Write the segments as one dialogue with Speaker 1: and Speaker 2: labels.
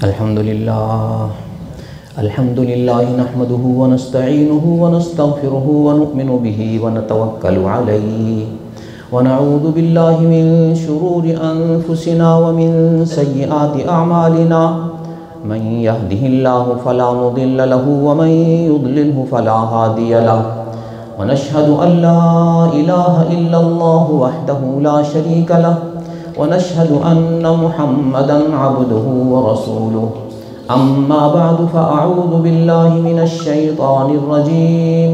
Speaker 1: الحمدللہ نحمده ونستعینه ونستغفره ونؤمن به ونتوکل علیہ ونعوذ باللہ من شرور انفسنا ومن سیئات اعمالنا من يهده الله فلا مضل له ومن يضلله فلا هادي له ونشهد ان لا اله الا الله وحده لا شريك له ونشهد أن محمدًا عبده ورسوله أما بعد فأعوذ بالله من الشيطان الرجيم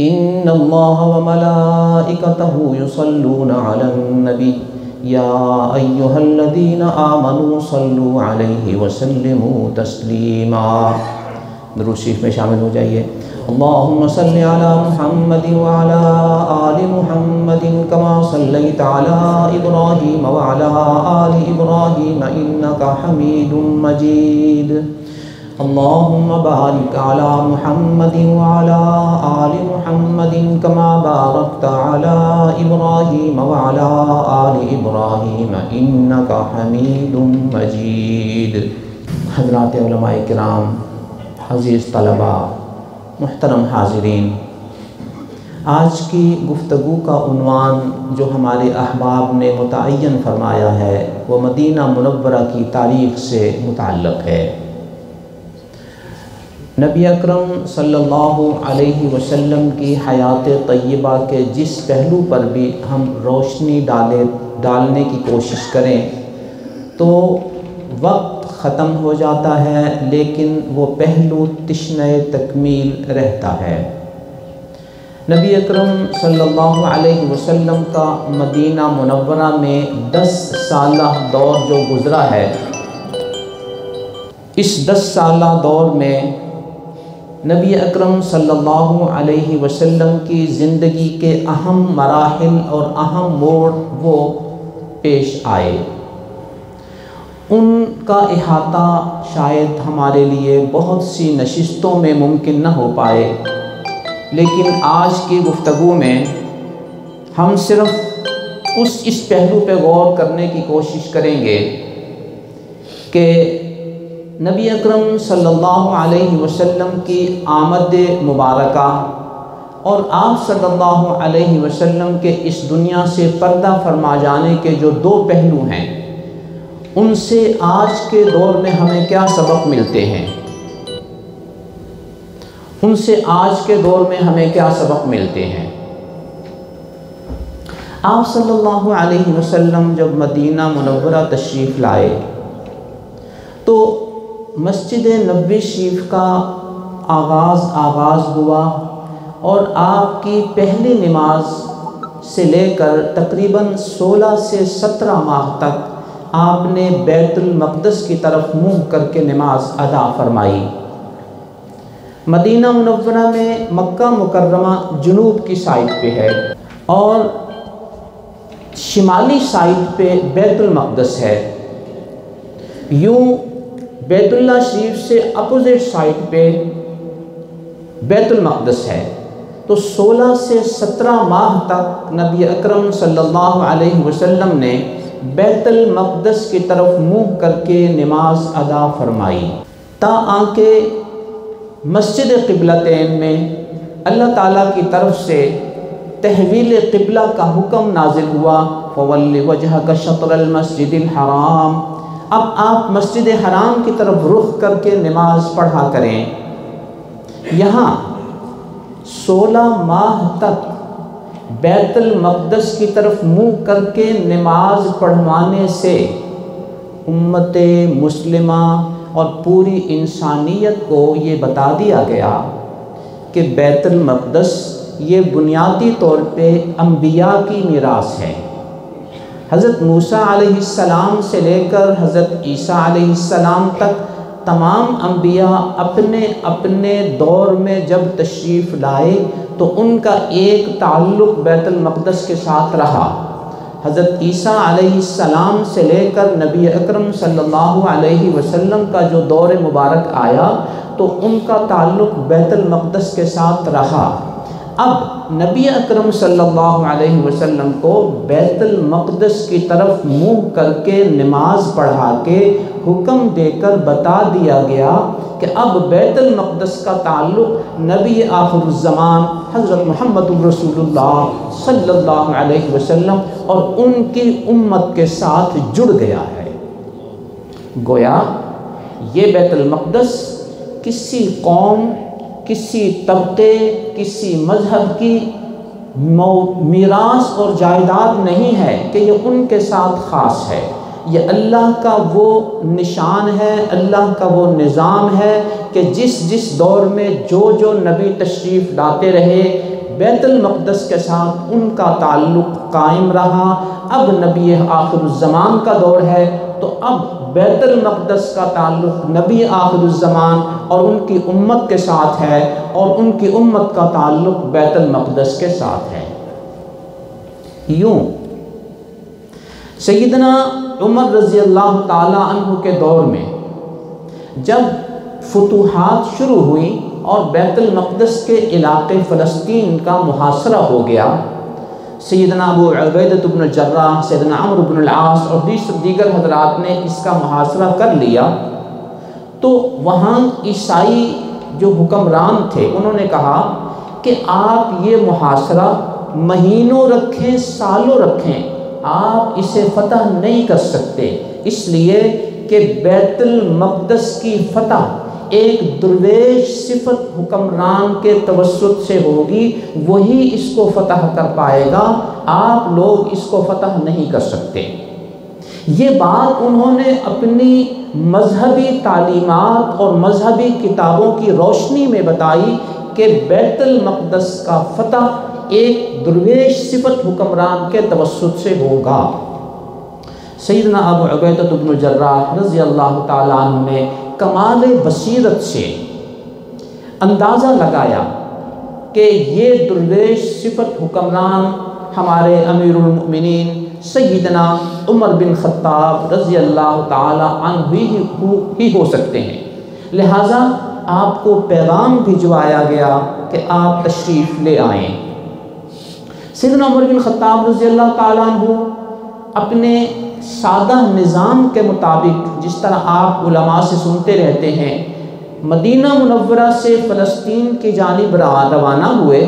Speaker 1: إن الله وملائكته يصلون على النبي يا أيها الذين آمنوا صلوا عليه وسلموا تسليما۔ درود شریف میں شامل ہو جائیے۔ اللهم صل على محمد وعلى آل محمد كما صليت على إبراهيم وعلى آل إبراهيم إنك حميد مجيد۔ اللهم بارك على محمد وعلى آل محمد كما باركت على إبراهيم وعلى آل إبراهيم إنك حميد مجيد۔ حضرات علماء کرام، عزیز طلباء، محترم حاضرین، آج کی گفتگو کا عنوان جو ہمارے احباب نے متعین فرمایا ہے وہ مدینہ منورہ کی تاریخ سے متعلق ہے۔ نبی اکرم صلی اللہ علیہ وسلم کی حیات طیبہ کے جس پہلو پر بھی ہم روشنی ڈالنے کی کوشش کریں تو وقت ختم ہو جاتا ہے، لیکن وہ پہلو تشنہ تکمیل رہتا ہے۔ نبی اکرم صلی اللہ علیہ وسلم کا مدینہ منورہ میں 10 سالہ دور جو گزرا ہے، اس 10 سالہ دور میں نبی اکرم صلی اللہ علیہ وسلم کی زندگی کے اہم مراحل اور اہم موڑ وہ پیش آئے۔ ان کا احاطہ شاید ہمارے لیے بہت سی نشستوں میں ممکن نہ ہو پائے، لیکن آج کی گفتگو میں ہم صرف اس پہلو پہ غور کرنے کی کوشش کریں گے کہ نبی اکرم صلی اللہ علیہ وسلم کی آمد مبارکہ اور آپ صلی اللہ علیہ وسلم کے اس دنیا سے پردہ فرما جانے کے جو 2 پہلو ہیں، ان سے آج کے دور میں ہمیں کیا سبق ملتے ہیں، ان سے آج کے دور میں ہمیں کیا سبق ملتے ہیں۔ آپ صلی اللہ علیہ وسلم جب مدینہ منورہ تشریف لائے تو مسجد نبوی شریف کا آغاز ہوا، اور آپ کی پہلی نماز سے لے کر تقریباً 16 سے 17 ماہ تک آپ نے بیت المقدس کی طرف منہ کر کے نماز ادا فرمائی۔ مدینہ منورہ میں مکہ مکرمہ جنوب کی سائٹ پہ ہے اور شمالی سائٹ پہ بیت المقدس ہے۔ یوں بیت اللہ شریف سے اپوزٹ سائٹ پہ بیت المقدس ہے۔ تو 16 سے 17 ماہ تک نبی اکرم صلی اللہ علیہ وسلم نے بیت المقدس کی طرف منہ کر کے نماز ادا فرمائی، تاکہ مسجد قبلتین میں اللہ تعالیٰ کی طرف سے تحویل قبلہ کا حکم نازل ہوا، فَوَلِّ وَجْهَكَ شَطْرَ الْمَسْجِدِ الْحَرَامِ۔ اب آپ مسجد حرام کی طرف رخ کر کے نماز پڑھا کریں۔ یہاں 16 ماہ تک بیت المقدس کی طرف منہ کر کے نماز پڑھوانے سے امت مسلمہ اور پوری انسانیت کو یہ بتا دیا گیا کہ بیت المقدس یہ بنیادی طور پہ انبیاء کی میراث ہے۔ حضرت موسیٰ علیہ السلام سے لے کر حضرت عیسیٰ علیہ السلام تک تمام انبیاء اپنے اپنے دور میں جب تشریف لائے تو ان کا ایک تعلق بیت المقدس کے ساتھ رہا۔ حضرت عیسیٰ علیہ السلام سے لے کر نبی اکرم صلی اللہ علیہ وسلم کا جو دور مبارک آیا تو ان کا تعلق بیت المقدس کے ساتھ رہا۔ اب نبی اکرم صلی اللہ علیہ وسلم کو بیت المقدس کی طرف منہ کر کے نماز پڑھا کے حکم دے کر بتا دیا گیا کہ اب بیت المقدس کا تعلق نبی آخر الزمان حضرت محمد رسول اللہ صلی اللہ علیہ وسلم اور ان کی امت کے ساتھ جڑ گیا ہے۔ گویا یہ بیت المقدس کسی قوم، کسی طبقے، کسی مذہب کی میراث اور جائیداد نہیں ہے کہ یہ ان کے ساتھ خاص ہے۔ یہ اللہ کا وہ نشان ہے، اللہ کا وہ نظام ہے کہ جس جس دور میں جو نبی تشریف لاتے رہے بیت المقدس کے ساتھ ان کا تعلق قائم رہا۔ ب نبی آخر الزمان کا دور ہے تو اب بیت المقدس کا تعلق نبی آخر الزمان اور ان کی امت کے ساتھ ہے، اور ان کی امت کا تعلق بیت المقدس کے ساتھ ہے۔ یوں سیدنا عمر رضی اللہ تعالی عنہ کے دور میں جب فتوحات شروع ہوئی اور بیت المقدس کے علاقے فلسطین کا محاصرہ ہو گیا، سیدنا ابو عبیدہ بن الجراح، سیدنا عمرو بن العاص اور دیگر حضرات نے اس کا محاصرہ کر لیا، تو وہاں عیسائی جو حکمران تھے انہوں نے کہا کہ آپ یہ محاصرہ مہینوں رکھیں، سالوں رکھیں، آپ اسے فتح نہیں کر سکتے، اس لیے کہ بیت المقدس کی فتح ایک درویش صفت حکمران کے توسط سے ہوگی، وہی اس کو فتح کر پائے گا، آپ لوگ اس کو فتح نہیں کر سکتے۔ یہ بات انہوں نے اپنی مذہبی تعلیمات اور مذہبی کتابوں کی روشنی میں بتائی کہ بیت المقدس کا فتح ایک درویش صفت حکمران کے توسط سے ہوگا۔ سیدنا ابو عبیدہ بن الجراح رضی اللہ تعالیٰ عنہ نے کمال بصیرت سے اندازہ لگایا کہ یہ درویش صفت حکمران ہمارے امیر المؤمنین سیدنا عمر بن خطاب رضی اللہ تعالی عنہ ہی ہو سکتے ہیں، لہٰذا آپ کو پیغام بھجوایا گیا کہ آپ تشریف لے آئیں۔ سیدنا عمر بن خطاب رضی اللہ تعالی عنہ اپنے سادہ نظام کے مطابق، جس طرح آپ علماء سے سنتے رہتے ہیں، مدینہ منورہ سے فلسطین کی جانب روانہ ہوئے۔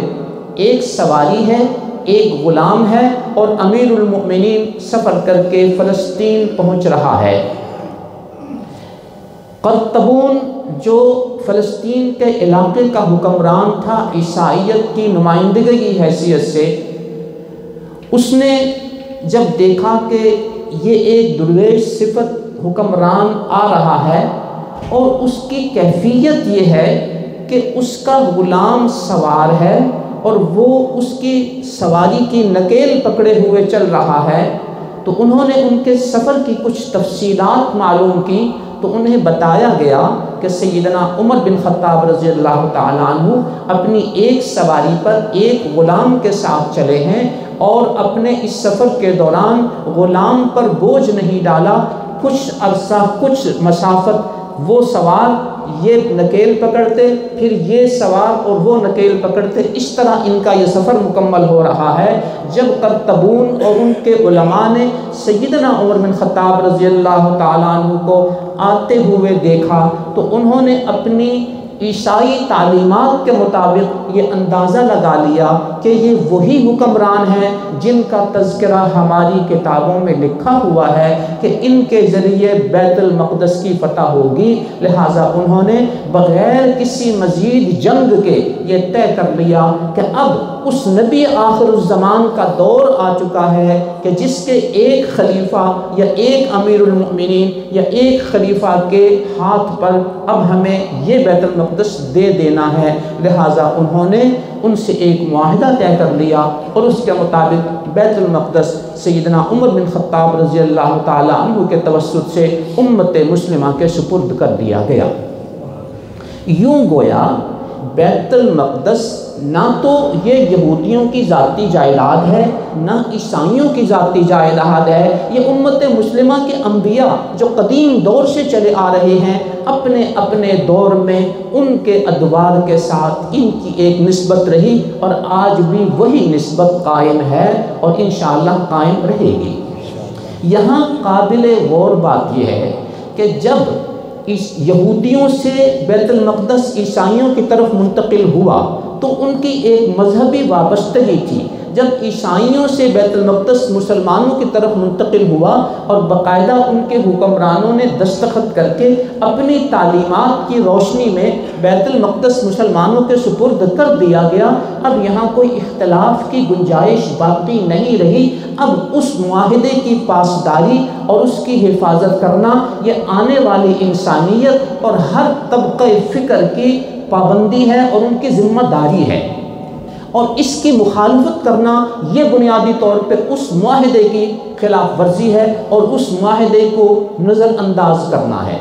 Speaker 1: ایک سواری ہے، ایک غلام ہے، اور امیر المؤمنین سفر کر کے فلسطین پہنچ رہا ہے۔ قرطبون جو فلسطین کے علاقے کا حکمران تھا عیسائیت کی نمائندگی کی حیثیت سے، اس نے جب دیکھا کہ یہ ایک درویش صفت حکمران آ رہا ہے اور اس کی کیفیت یہ ہے کہ اس کا غلام سوار ہے اور وہ اس کی سواری کی نکیل پکڑے ہوئے چل رہا ہے، تو انہوں نے ان کے سفر کی کچھ تفصیلات معلوم کی، تو انہیں بتایا گیا کہ سیدنا عمر بن خطاب رضی اللہ تعالیٰ عنہ اپنی ایک سواری پر ایک غلام کے ساتھ چلے ہیں، اور اپنے اس سفر کے دوران غلام پر بوجھ نہیں ڈالا، کچھ عرصہ کچھ مسافت وہ سوار یہ نکیل پکڑتے، پھر یہ سوار اور وہ نکیل پکڑتے، اس طرح ان کا یہ سفر مکمل ہو رہا ہے۔ جب قرطبون اور ان کے علماء نے سیدنا عمر بن خطاب رضی اللہ تعالیٰ عنہ کو آتے ہوئے دیکھا تو انہوں نے اپنی عیسائی تعلیمات کے مطابق یہ اندازہ لگا لیا کہ یہ وہی حکمران ہیں جن کا تذکرہ ہماری کتابوں میں لکھا ہوا ہے کہ ان کے ذریعے بیت المقدس کی فتح ہوگی، لہٰذا انہوں نے بغیر کسی مزید جنگ کے یہ طے کر لیا کہ اب اس نبی آخر الزمان کا دور آ چکا ہے کہ جس کے ایک خلیفہ یا ایک امیر المؤمنین یا ایک خلیفہ کے ہاتھ پر اب ہمیں یہ بیت المقدس دے دینا ہے، لہٰذا انہوں نے ان سے ایک معاہدہ طے کر لیا اور اس کے مطابق بیت المقدس سیدنا عمر بن خطاب رضی اللہ تعالیٰ عنہ کے توسط سے امت مسلمہ کے سپرد کر دیا گیا۔ یوں گویا بیت المقدس نہ تو یہ یہودیوں کی ذاتی جائیداد ہے، نہ عیسائیوں کی ذاتی جائیداد ہے، یہ امت مسلمہ کے انبیاء جو قدیم دور سے چلے آ رہے ہیں اپنے اپنے دور میں ان کے ادوار کے ساتھ ان کی ایک نسبت رہی اور آج بھی وہی نسبت قائم ہے اور انشاءاللہ قائم رہے گی۔ یہاں قابل غور بات یہ ہے کہ جب اس یہودیوں سے بیت المقدس عیسائیوں کی طرف منتقل ہوا تو ان کی ایک مذہبی وابستگی تھی۔ جب عیسائیوں سے بیت المقدس مسلمانوں کی طرف منتقل ہوا اور باقاعدہ ان کے حکمرانوں نے دستخط کر کے اپنی تعلیمات کی روشنی میں بیت المقدس مسلمانوں کے سپرد کر دیا گیا، اب یہاں کوئی اختلاف کی گنجائش باقی نہیں رہی۔ اب اس معاہدے کی پاسداری اور اس کی حفاظت کرنا یہ آنے والی انسانیت اور ہر طبقہ فکر کی پابندی ہے اور ان کی ذمہ داری ہے، اور اس کی مخالفت کرنا یہ بنیادی طور پہ اس معاہدے کی خلاف ورزی ہے اور اس معاہدے کو نظر انداز کرنا ہے۔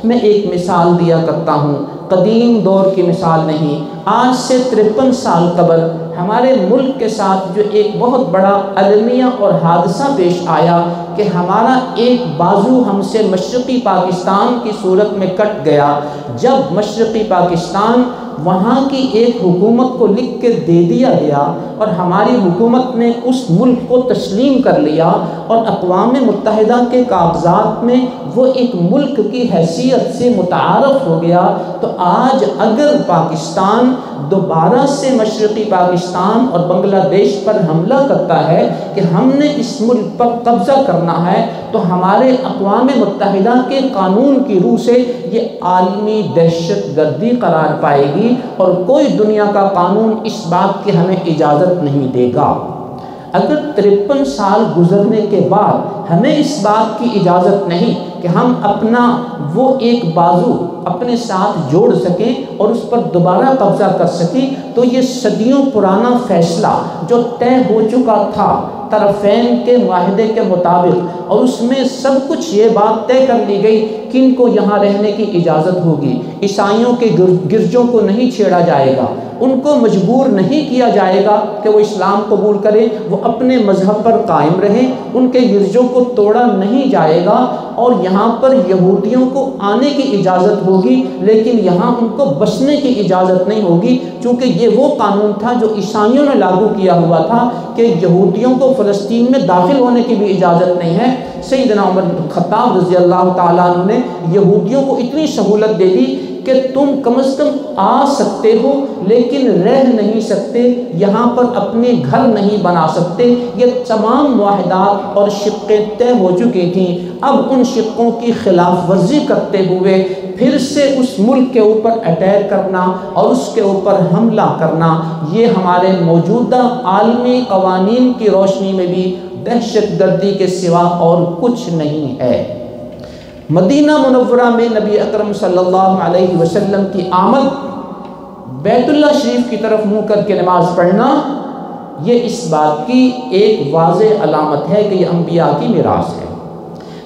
Speaker 1: میں ایک مثال دیا کرتا ہوں، قدیم دور کی مثال نہیں، آج سے 53 سال قبل ہمارے ملک کے ساتھ جو ایک بہت بڑا المیہ اور حادثہ پیش آیا کہ ہمارا ایک بازو ہم سے مشرقی پاکستان کی صورت میں کٹ گیا۔ جب مشرقی پاکستان وہاں کی ایک حکومت کو لکھ کے دے دیا گیا اور ہماری حکومت نے اس ملک کو تسلیم کر لیا اور اقوام متحدہ کے کاغذات میں وہ ایک ملک کی حیثیت سے متعارف ہو گیا، تو آج اگر پاکستان دوبارہ سے مشرقی پاکستان اور بنگلہ دیش پر حملہ کرتا ہے کہ ہم نے اس ملک پر قبضہ کرنا ہے، تو ہمارے اقوام متحدہ کے قانون کی روح سے یہ عالمی دہشت گردی قرار پائے گی اور کوئی دنیا کا قانون اس بات کی ہمیں اجازت نہیں دے گا۔ اگر 53 سال گزرنے کے بعد ہمیں اس بات کی اجازت نہیں کہ ہم اپنا وہ ایک بازو اپنے ساتھ جوڑ سکیں اور اس پر دوبارہ قبضہ کر سکیں، تو یہ صدیوں پرانا فیصلہ جو طے ہو چکا تھا طرفین کے معاہدے کے مطابق، اور اس میں سب کچھ یہ بات طے کر لی گئی کن کو یہاں رہنے کی اجازت ہوگی، عیسائیوں کے گرجوں کو نہیں چھیڑا جائے گا، ان کو مجبور نہیں کیا جائے گا کہ وہ اسلام قبول کریں، وہ اپنے مذہب پر قائم رہیں، ان کے گرجوں کو توڑا نہیں جائے گا، اور یہاں پر یہودیوں کو آنے کی اجازت ہوگی لیکن یہاں ان کو بسنے کی اجازت نہیں ہوگی، چونکہ یہ وہ قانون تھا جو عیسائیوں نے لاگو کیا ہوا تھا کہ یہودیوں کو فلسطین میں داخل ہونے کی بھی اجازت نہیں ہے۔ سیدنا عمر بن خطاب رضی اللہ تعالیٰ عنہ نے یہودیوں کو اتنی سہولت دے دی کہ تم کم از کم آ سکتے ہو لیکن رہ نہیں سکتے، یہاں پر اپنے گھر نہیں بنا سکتے۔ یہ تمام معاہدات اور شقیں طے ہو چکی تھیں، اب ان شقوں کی خلاف ورزی کرتے ہوئے پھر سے اس ملک کے اوپر اٹیک کرنا اور اس کے اوپر حملہ کرنا، یہ ہمارے موجودہ عالمی قوانین کی روشنی میں بھی دہشت گردی کے سوا اور کچھ نہیں ہے۔ مدینہ منورہ میں نبی اکرم صلی اللہ علیہ وسلم کی آمد، بیت اللہ شریف کی طرف منہ کر کے نماز پڑھنا، یہ اس بات کی ایک واضح علامت ہے کہ یہ انبیاء کی میراث ہے۔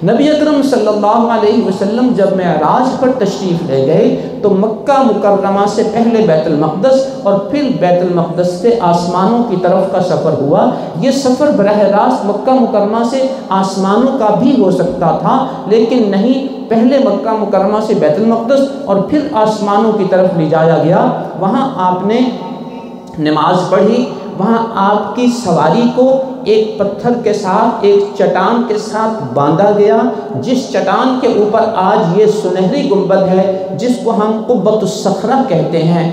Speaker 1: نبی اکرم صلی اللہ علیہ وسلم جب معراج پر تشریف لے گئے تو مکہ مکرمہ سے پہلے بیت المقدس اور پھر بیت المقدس سے آسمانوں کی طرف کا سفر ہوا۔ یہ سفر براہ راست مکہ مکرمہ سے آسمانوں کا بھی ہو سکتا تھا، لیکن نہیں، پہلے مکہ مکرمہ سے بیت المقدس اور پھر آسمانوں کی طرف لے جایا گیا۔ وہاں آپ نے نماز پڑھی، وہاں آپ کی سواری کو ایک پتھر کے ساتھ، ایک چٹان کے ساتھ باندھا گیا، جس چٹان کے اوپر آج یہ سنہری گنبد ہے جس کو ہم قبۃ الصخرہ کہتے ہیں،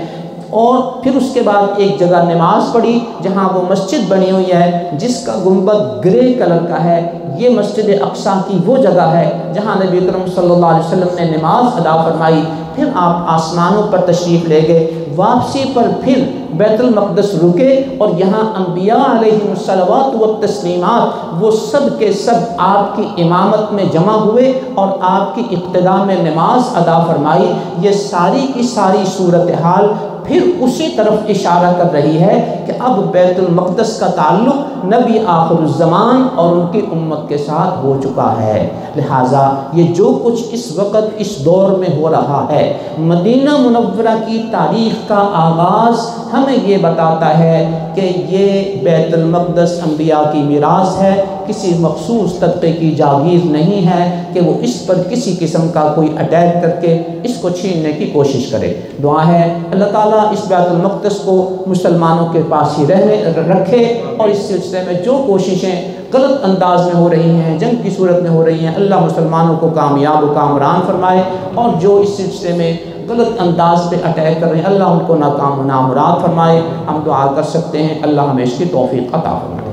Speaker 1: اور پھر اس کے بعد ایک جگہ نماز پڑھی جہاں وہ مسجد بنی ہوئی ہے جس کا گنبد گرے کلر کا ہے۔ یہ مسجد اقصیٰ کی وہ جگہ ہے جہاں نبی اکرم صلی اللہ علیہ وسلم نے نماز ادا فرمائی۔ پھر آپ آسمانوں پر تشریف لے گئے، واپسی پر پھر بیت المقدس رکے، اور یہاں انبیاء علیہم الصلوات والتسلیمات وہ سب کے سب آپ کی امامت میں جمع ہوئے اور آپ کی اقتداء میں نماز ادا فرمائی۔ یہ ساری کی ساری صورتحال پھر اسی طرف اشارہ کر رہی ہے کہ اب بیت المقدس کا تعلق نبی آخر الزمان اور ان کی امت کے ساتھ ہو چکا ہے۔ لہٰذا یہ جو کچھ اس وقت اس دور میں ہو رہا ہے، مدینہ منورہ کی تاریخ کا آغاز ہمیں یہ بتاتا ہے کہ یہ بیت المقدس انبیاء کی میراث ہے، کسی مخصوص طبقے کی جاگیر نہیں ہے کہ وہ اس پر کسی قسم کا کوئی اٹیک کر کے اس کو چھیننے کی کوشش کرے۔ دعا ہے اللہ تعالیٰ اس بیت المقدس کو مسلمانوں کے پاس ہی رکھے، اور اس سلسلے میں جو کوششیں غلط انداز میں ہو رہی ہیں، جنگ کی صورت میں ہو رہی ہیں، اللہ مسلمانوں کو کامیاب و کامران فرمائے، اور جو اس سلسلے میں غلط انداز پہ اٹیک کر رہے ہیں اللہ ان کو ناکام و نامراد فرمائے۔ ہم دعا کر سکتے ہیں اللہ ہمیں اس کی توفیق عطا فرمائے۔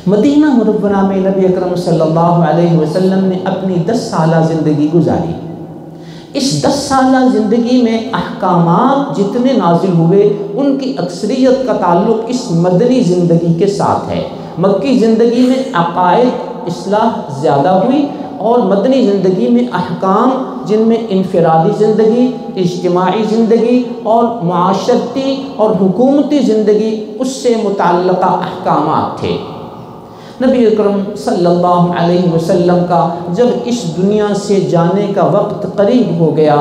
Speaker 1: مدینہ منورہ میں نبی اکرم صلی اللہ علیہ وسلم نے اپنی 10 سالہ زندگی گزاری۔ اس 10 سالہ زندگی میں احکامات جتنے نازل ہوئے ان کی اکثریت کا تعلق اس مدنی زندگی کے ساتھ ہے۔ مکی زندگی میں عقائد اصلاح زیادہ ہوئی، اور مدنی زندگی میں احکام جن میں انفرادی زندگی، اجتماعی زندگی اور معاشرتی اور حکومتی زندگی اس سے متعلقہ احکامات تھے۔ نبی اکرم صلی اللہ علیہ وسلم کا جب اس دنیا سے جانے کا وقت قریب ہو گیا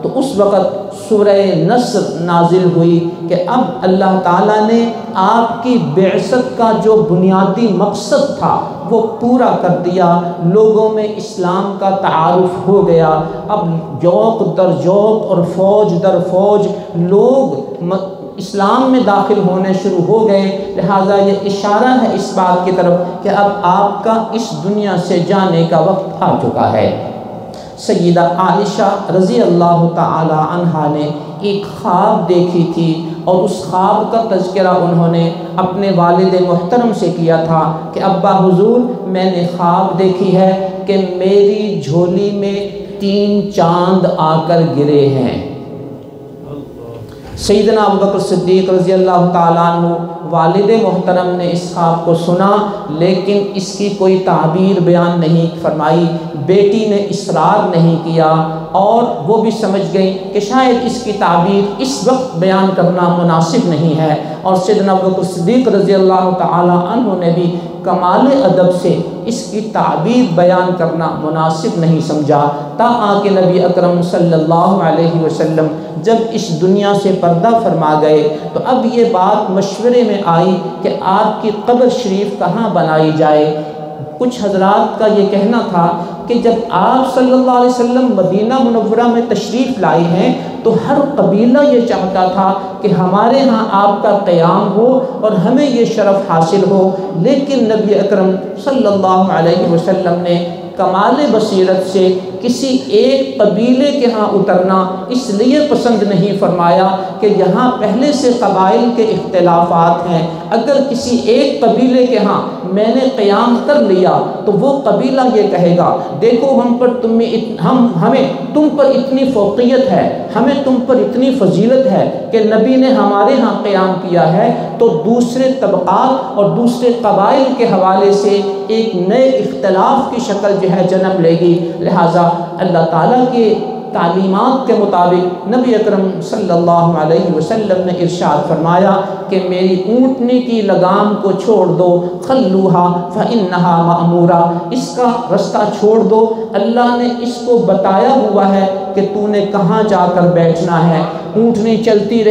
Speaker 1: تو اس وقت سورہ نصر نازل ہوئی کہ اب اللہ تعالیٰ نے آپ کی بعثت کا جو بنیادی مقصد تھا وہ پورا کر دیا، لوگوں میں اسلام کا تعارف ہو گیا۔ اب جوق در جوق اور فوج در فوج لوگ اسلام میں داخل ہونے شروع ہو گئے، لہٰذا یہ اشارہ ہے اس بات کی طرف کہ اب آپ کا اس دنیا سے جانے کا وقت آ چکا ہے۔ سیدہ عائشہ رضی اللہ تعالی عنہا نے ایک خواب دیکھی تھی، اور اس خواب کا تذکرہ انہوں نے اپنے والد محترم سے کیا تھا کہ ابا حضور میں نے خواب دیکھی ہے کہ میری جھولی میں 3 چاند آ کر گرے ہیں۔ سیدنا ابوبکر صدیق رضی اللہ تعالیٰ عنہ والد محترم نے اس خواب کو سنا، لیکن اس کی کوئی تعبیر بیان نہیں فرمائی۔ بیٹی نے اصرار نہیں کیا، اور وہ بھی سمجھ گئی کہ شاید اس کی تعبیر اس وقت بیان کرنا مناسب نہیں ہے، اور سیدنا ابوبکر صدیق رضی اللہ تعالیٰ عنہ نے بھی کمال ادب سے اس کی تعبیر بیان کرنا مناسب نہیں سمجھا، تاکہ کہ نبی اکرم صلی اللہ علیہ وسلم جب اس دنیا سے پردہ فرما گئے تو اب یہ بات مشورے میں آئی کہ آپ کی قبر شریف کہاں بنائی جائے۔ کچھ حضرات کا یہ کہنا تھا کہ جب آپ صلی اللہ علیہ وسلم مدینہ منورہ میں تشریف لائے ہیں تو ہر قبیلہ یہ چاہتا تھا کہ ہمارے ہاں آپ کا قیام ہو اور ہمیں یہ شرف حاصل ہو، لیکن نبی اکرم صلی اللہ علیہ وسلم نے کمال بصیرت سے کسی ایک قبیلے کے ہاں اترنا اس لیے پسند نہیں فرمایا کہ یہاں پہلے سے قبائل کے اختلافات ہیں، اگر کسی ایک قبیلے کے ہاں میں نے قیام کر لیا تو وہ قبیلہ یہ کہے گا دیکھو ہمیں تم پر اتنی فوقیت ہے، ہمیں تم پر اتنی فضیلت ہے کہ نبی نے ہمارے ہاں قیام کیا ہے، تو دوسرے طبقات اور دوسرے قبائل کے حوالے سے ایک نئے اختلاف کی شکل جو ہے جنم لے گی۔ لہٰذا اللہ تعالیٰ کے تعلیمات کے مطابق نبی اکرم صلی اللہ علیہ وسلم نے ارشاد فرمایا کہ میری اونٹنی کی لگام کو چھوڑ دو، خلوہا فإنہا مأمورہ، اس کا رستہ چھوڑ دو، اللہ نے اس کو بتایا ہوا ہے کہ تو نے کہاں جا کر بیٹھنا ہے۔ اونٹنی چلتی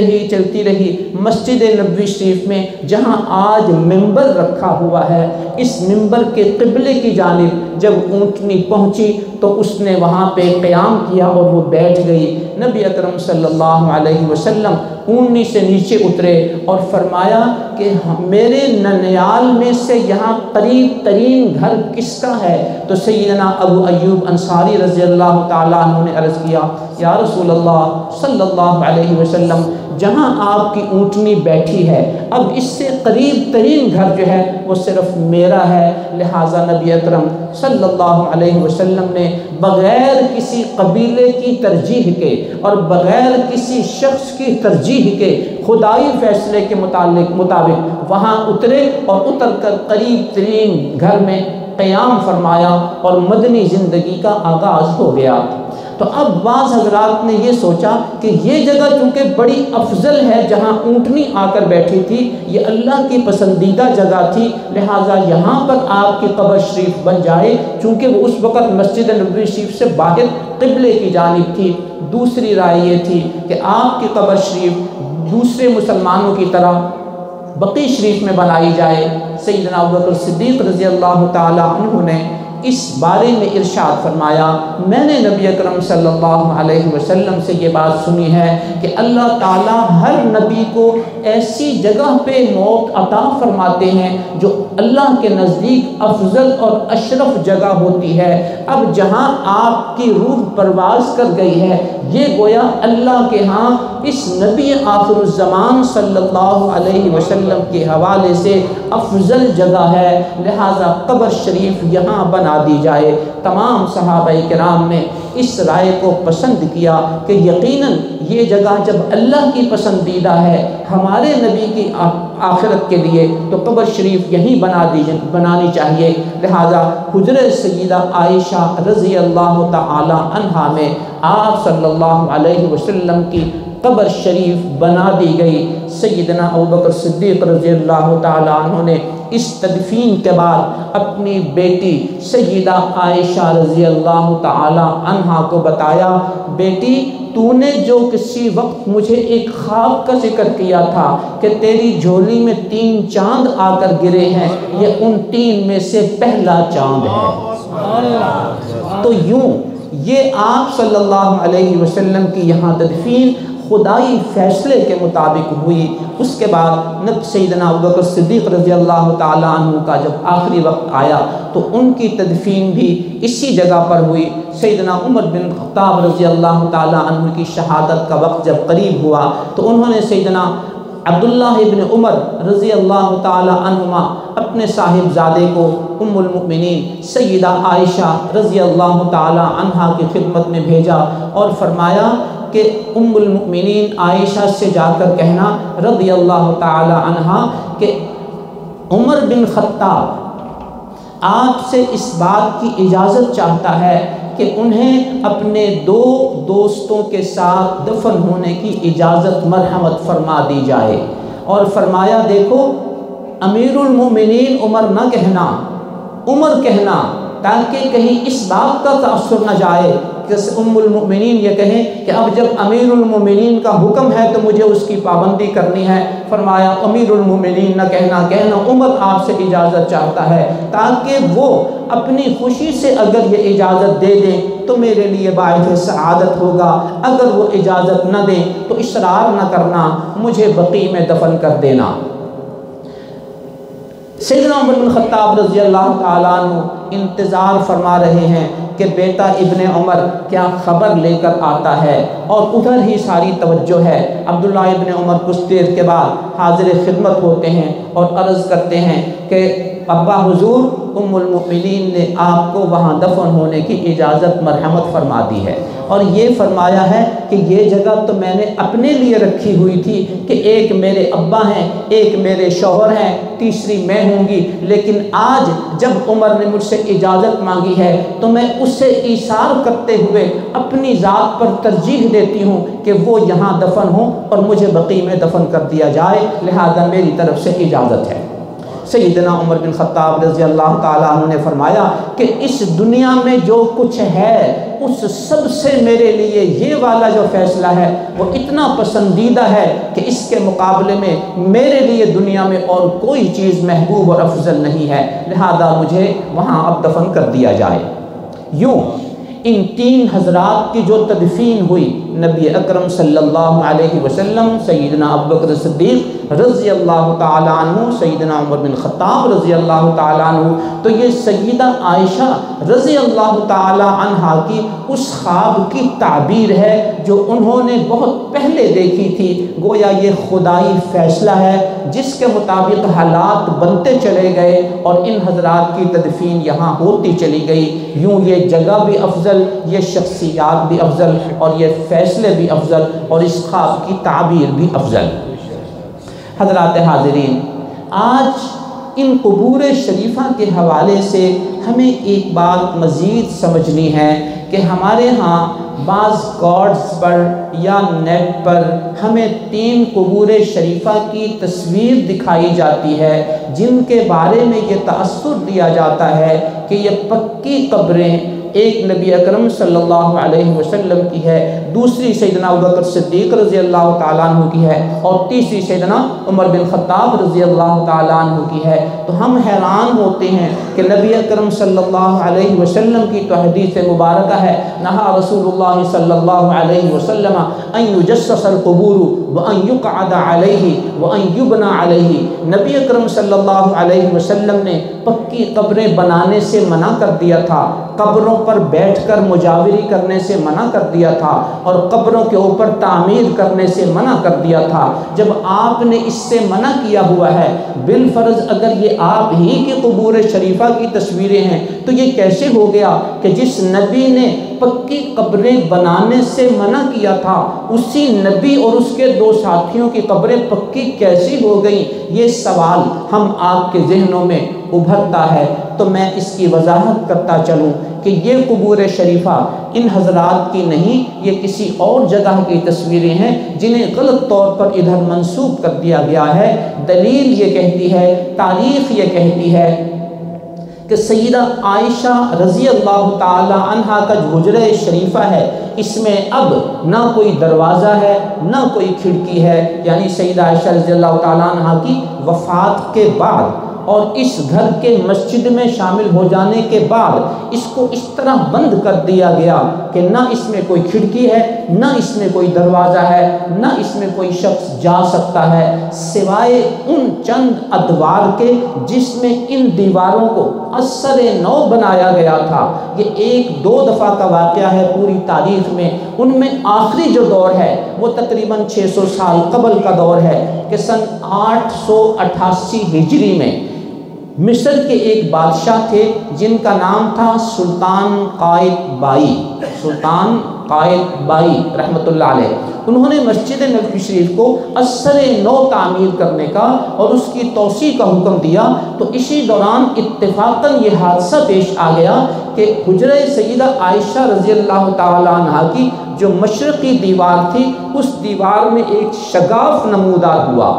Speaker 1: رہی مسجد نبوی شریف میں، جہاں آج ممبر رکھا ہوا ہے، اس ممبر کے قبلے کی جانب جب اونٹنی پہنچی تو اس نے وہاں پہ قیام کیا اور وہ بیٹھ گئی۔ نبی اکرم صلی اللہ علیہ وسلم اونٹنی سے نیچے اترے اور فرمایا کہ میرے ننیال میں سے یہاں قریب ترین گھر کس کا ہے؟ تو سیدنا ابو ایوب انصاری رضی اللہ تعالیٰ عنہ نے عرض کیا یا رسول اللہ صلی اللہ علیہ وسلم، جہاں آپ کی اونٹنی بیٹھی ہے اب اس سے قریب ترین گھر جو ہے وہ صرف میرا ہے۔ لہٰذا نبی اکرم صلی اللہ علیہ وسلم نے بغیر کسی قبیلے کی ترجیح کے اور بغیر کسی شخص کی ترجیح کے خدائی فیصلے کے مطابق وہاں اترے اور اتر کر قریب ترین گھر میں قیام فرمایا اور مدنی زندگی کا آغاز ہو گیا۔ تو اب بعض حضرات نے یہ سوچا کہ یہ جگہ چونکہ بڑی افضل ہے جہاں اونٹنی آ کر بیٹھی تھی، یہ اللہ کی پسندیدہ جگہ تھی، لہٰذا یہاں پر آپ کی قبر شریف بن جائے، چونکہ وہ اس وقت مسجد نبوی شریف سے باہر قبلے کی جانب تھی۔ دوسری رائے یہ تھی کہ آپ کی قبر شریف دوسرے مسلمانوں کی طرح بقیع شریف میں بنائی جائے، سیدنا ابوبکر صدیق رضی اللہ تعالی عنہ نے اس بارے میں ارشاد فرمایا، میں نے نبی اکرم صلی اللہ علیہ وسلم سے یہ بات سنی ہے کہ اللہ تعالیٰ ہر نبی کو ایسی جگہ پہ موت عطا فرماتے ہیں جو اللہ کے نزدیک افضل اور اشرف جگہ ہوتی ہے۔ اب جہاں آپ کی روح پرواز کر گئی ہے، یہ گویا اللہ کے ہاں اس نبی آخر الزمان صلی اللہ علیہ وسلم کے حوالے سے افضل جگہ ہے، لہٰذا قبر شریف یہاں بنا دی جائے۔ تمام صحابہ کرام نے اس رائے کو پسند کیا کہ یقیناً یہ جگہ جب اللہ کی پسندیدہ ہے ہمارے نبی کی آخرت کے لیے، تو قبر شریف یہیں بنانی چاہیے۔ لہذا حجرہ سیدہ عائشہ رضی اللہ تعالی عنہا میں آپ صلی اللہ علیہ وسلم کی قبر شریف بنا دی گئی۔ سیدنا ابوبکر صدیق رضی اللہ تعالی عنہ نے اس تدفین کے بعد اپنی بیٹی سیدہ عائشہ رضی اللہ تعالی عنہا کو بتایا، بیٹی تو نے جو کسی وقت مجھے ایک خواب کا ذکر کیا تھا کہ تیری جھولی میں 3 چاند آ کر گرے ہیں، یہ ان 3 میں سے پہلا چاند ہے۔ تو یوں یہ آپ صلی اللہ علیہ وسلم کی یہاں تدفین خدائی فیصلے کے مطابق ہوئی۔ اس کے بعد سیدنا ابوبکر صدیق رضی اللہ تعالیٰ عنہ کا جب آخری وقت آیا تو ان کی تدفین بھی اسی جگہ پر ہوئی۔ سیدنا عمر بن خطاب رضی اللہ تعالیٰ عنہ کی شہادت کا وقت جب قریب ہوا تو انہوں نے سیدنا عبداللہ ابن عمر رضی اللہ تعالی عنہما اپنے صاحبزادے کو ام المؤمنین سیدہ عائشہ رضی اللہ تعالی عنہا کی خدمت میں بھیجا اور فرمایا کہ ام المؤمنین عائشہ سے جا کر کہنا رضی اللہ تعالی عنہا کہ عمر بن خطاب آپ سے اس بات کی اجازت چاہتا ہے کہ انہیں اپنے 2 دوستوں کے ساتھ دفن ہونے کی اجازت مرحمت فرما دی جائے۔ اور فرمایا دیکھو امیر المومنین عمر نہ کہنا، عمر کہنا، تاکہ کہیں اس بات کا تاثر نہ جائے کہ ام المؤمنین یہ کہیں کہ اب جب امیر المومنین کا حکم ہے تو مجھے اس کی پابندی کرنی ہے۔ فرمایا امیر المومنین نہ کہنا، کہنا عمر آپ سے اجازت چاہتا ہے، تاکہ وہ اپنی خوشی سے اگر یہ اجازت دے دیں تو میرے لیے باعث سعادت ہوگا، اگر وہ اجازت نہ دیں تو اصرار نہ کرنا، مجھے بقیع میں دفن کر دینا۔ سیدنا عمر بن خطاب رضی اللہ تعالیٰ عنہ انتظار فرما رہے ہیں کہ بیٹا ابن عمر کیا خبر لے کر آتا ہے، اور ادھر ہی ساری توجہ ہے۔ عبداللہ ابن عمر کچھ دیر کے بعد حاضر خدمت ہوتے ہیں اور عرض کرتے ہیں کہ ابا حضور ام المؤمنین نے آپ کو وہاں دفن ہونے کی اجازت مرحمت فرما دی ہے، اور یہ فرمایا ہے کہ یہ جگہ تو میں نے اپنے لیے رکھی ہوئی تھی کہ ایک میرے ابا ہیں، ایک میرے شوہر ہیں، تیسری میں ہوں گی، لیکن آج جب عمر نے مجھ سے اجازت مانگی ہے تو میں اسے ایثار کرتے ہوئے اپنی ذات پر ترجیح دیتی ہوں کہ وہ یہاں دفن ہوں اور مجھے بقیع میں دفن کر دیا جائے، لہذا میری طرف سے اجازت ہے۔ سیدنا عمر بن خطاب رضی اللہ تعالیٰ عنہ نے فرمایا کہ اس دنیا میں جو کچھ ہے اس سب سے میرے لیے یہ والا جو فیصلہ ہے وہ اتنا پسندیدہ ہے کہ اس کے مقابلے میں میرے لیے دنیا میں اور کوئی چیز محبوب اور افضل نہیں ہے، لہذا مجھے وہاں اب دفن کر دیا جائے۔ یوں ان 3 حضرات کی جو تدفین ہوئی، نبی اکرم صلی اللہ علیہ وسلم، سیدنا ابوبکر صدیق رضی اللہ تعالیٰ عنہ، سیدنا عمر بن خطاب رضی اللہ تعالیٰ عنہ، تو یہ سیدہ عائشہ رضی اللہ تعالیٰ عنہا کی اس خواب کی تعبیر ہے جو انہوں نے بہت پہلے دیکھی تھی۔ گویا یہ خدائی فیصلہ ہے جس کے مطابق حالات بنتے چلے گئے اور ان حضرات کی تدفین یہاں ہوتی چلی گئی۔ یوں یہ جگہ بھی افضل، یہ شخصیات بھی افضل، اور یہ فیصلے بھی افضل، اور اس خواب کی تعبیر بھی افضل۔ حضرات حاضرین، آج ان قبور شریفہ کے حوالے سے ہمیں ایک بات مزید سمجھنی ہے کہ ہمارے ہاں بعض کارڈز پر یا نیٹ پر ہمیں 3 قبور شریفہ کی تصویر دکھائی جاتی ہے جن کے بارے میں یہ تأثر دیا جاتا ہے کہ یہ پکی قبریں ایک نبی اکرم صلی اللہ علیہ وسلم کی ہے، دوسری سیدنا ابوبکر صدیق رضی اللہ تعالیٰ عنہ کی ہے، اور تیسری سیدنا عمر بن خطاب رضی اللہ تعالیٰ عنہ کی ہے۔ تو ہم حیران ہوتے ہیں کہ نبی اکرم صلی اللہ علیہ وسلم کی تو حدیث مبارکہ ہے، نہا رسول اللہ صلی اللہ علیہ وسلم ان یجسس القبور وان یقعد علیہ وان یبنى علیہ۔ نبی اکرم صلی اللہ علیہ وسلم نے پکی قبریں بنانے سے منع کر دیا تھا، قبروں پر بیٹھ کر مجاوری کرنے سے منع کر دیا تھا، اور قبروں کے اوپر تعمیر کرنے سے منع کر دیا تھا۔ جب آپ نے اس سے منع کیا ہوا ہے، بالفرض اگر یہ آپ ہی کی قبور شریفہ کی تصویریں ہیں تو یہ کیسے ہو گیا کہ جس نبی نے پکی قبریں بنانے سے منع کیا تھا، اسی نبی اور اس کے دو ساتھیوں کی قبریں پکی کیسی ہو گئیں؟ یہ سوال ہم آپ کے ذہنوں میں ابھرتا ہے۔ تو میں اس کی وضاحت کرتا چلوں کہ یہ قبور شریفہ ان حضرات کی نہیں، یہ کسی اور جگہ کی تصویریں ہیں جنہیں غلط طور پر ادھر منسوب کر دیا گیا ہے۔ دلیل یہ کہتی ہے، تاریخ یہ کہتی ہے کہ سیدہ عائشہ رضی اللہ تعالی عنہا کا جو حجرہ شریفہ ہے، اس میں اب نہ کوئی دروازہ ہے نہ کوئی کھڑکی ہے، یعنی سیدہ عائشہ رضی اللہ تعالی عنہا کی وفات کے بعد اور اس گھر کے مسجد میں شامل ہو جانے کے بعد اس کو اس طرح بند کر دیا گیا کہ نہ اس میں کوئی کھڑکی ہے، نہ اس میں کوئی دروازہ ہے، نہ اس میں کوئی شخص جا سکتا ہے، سوائے ان چند ادوار کے جس میں ان دیواروں کو اثر نو بنایا گیا تھا۔ یہ ایک دو دفعہ کا واقعہ ہے پوری تاریخ میں۔ ان میں آخری جو دور ہے وہ تقریباً 600 سال قبل کا دور ہے کہ سن 888 ہجری میں مصر کے ایک بادشاہ تھے جن کا نام تھا سلطان قائتبائی، سلطان قائتبائی رحمۃ اللہ علیہ۔ انہوں نے مسجد نبوی شریف کو اثر نو تعمیر کرنے کا اور اس کی توسیع کا حکم دیا۔ تو اسی دوران اتفاقاً یہ حادثہ پیش آ گیا کہ حجرہ سیدہ عائشہ رضی اللہ تعالی عنہا کی جو مشرقی دیوار تھی، اس دیوار میں ایک شگاف نمودار ہوا۔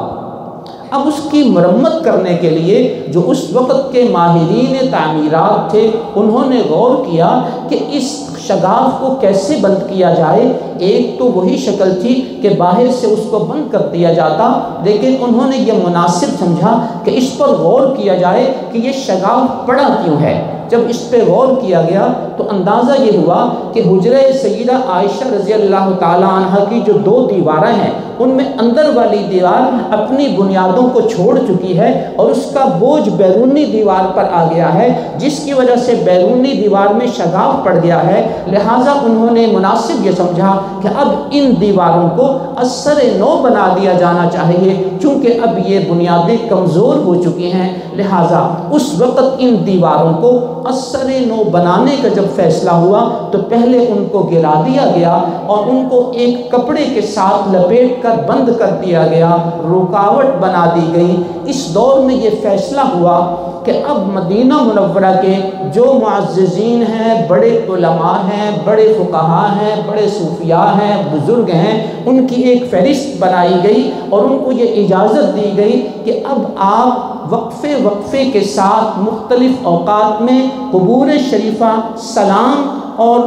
Speaker 1: اب اس کی مرمت کرنے کے لیے جو اس وقت کے ماہرین تعمیرات تھے، انہوں نے غور کیا کہ اس شگاف کو کیسے بند کیا جائے۔ ایک تو وہی شکل تھی کہ باہر سے اس کو بند کر دیا جاتا، لیکن انہوں نے یہ مناسب سمجھا کہ اس پر غور کیا جائے کہ یہ شگاف پڑا کیوں ہے۔ جب اس پہ غور کیا گیا تو اندازہ یہ ہوا کہ حجرہ سیدہ عائشہ رضی اللہ تعالی عنہ کی جو دو دیواریں ہیں، ان میں اندر والی دیوار اپنی بنیادوں کو چھوڑ چکی ہے اور اس کا بوجھ بیرونی دیوار پر آ گیا ہے، جس کی وجہ سے بیرونی دیوار میں شگاف پڑ گیا ہے۔ لہٰذا انہوں نے مناسب یہ سمجھا کہ اب ان دیواروں کو اثر نو بنا دیا جانا چاہیے، چونکہ اب یہ بنیادیں کمزور ہو چکی ہیں۔ لہٰذا اس وقت ان دیواروں کو اثر نو بنانے کا جب فیصلہ ہوا تو پہلے ان کو گرا دیا گیا اور ان کو ایک کپڑے کے ساتھ لپیٹ کر بند کر دیا گیا، رکاوٹ بنا دی گئی۔ اس دور میں یہ فیصلہ ہوا کہ اب مدینہ منورہ کے جو معززین ہیں، بڑے علماء ہیں، بڑے فقہاء ہیں، بڑے صوفیاء ہیں، بزرگ ہیں، ان کی ایک فہرست بنائی گئی اور ان کو یہ اجازت دی گئی کہ اب آپ وقفے کے ساتھ مختلف اوقات میں قبور شریفہ سلام اور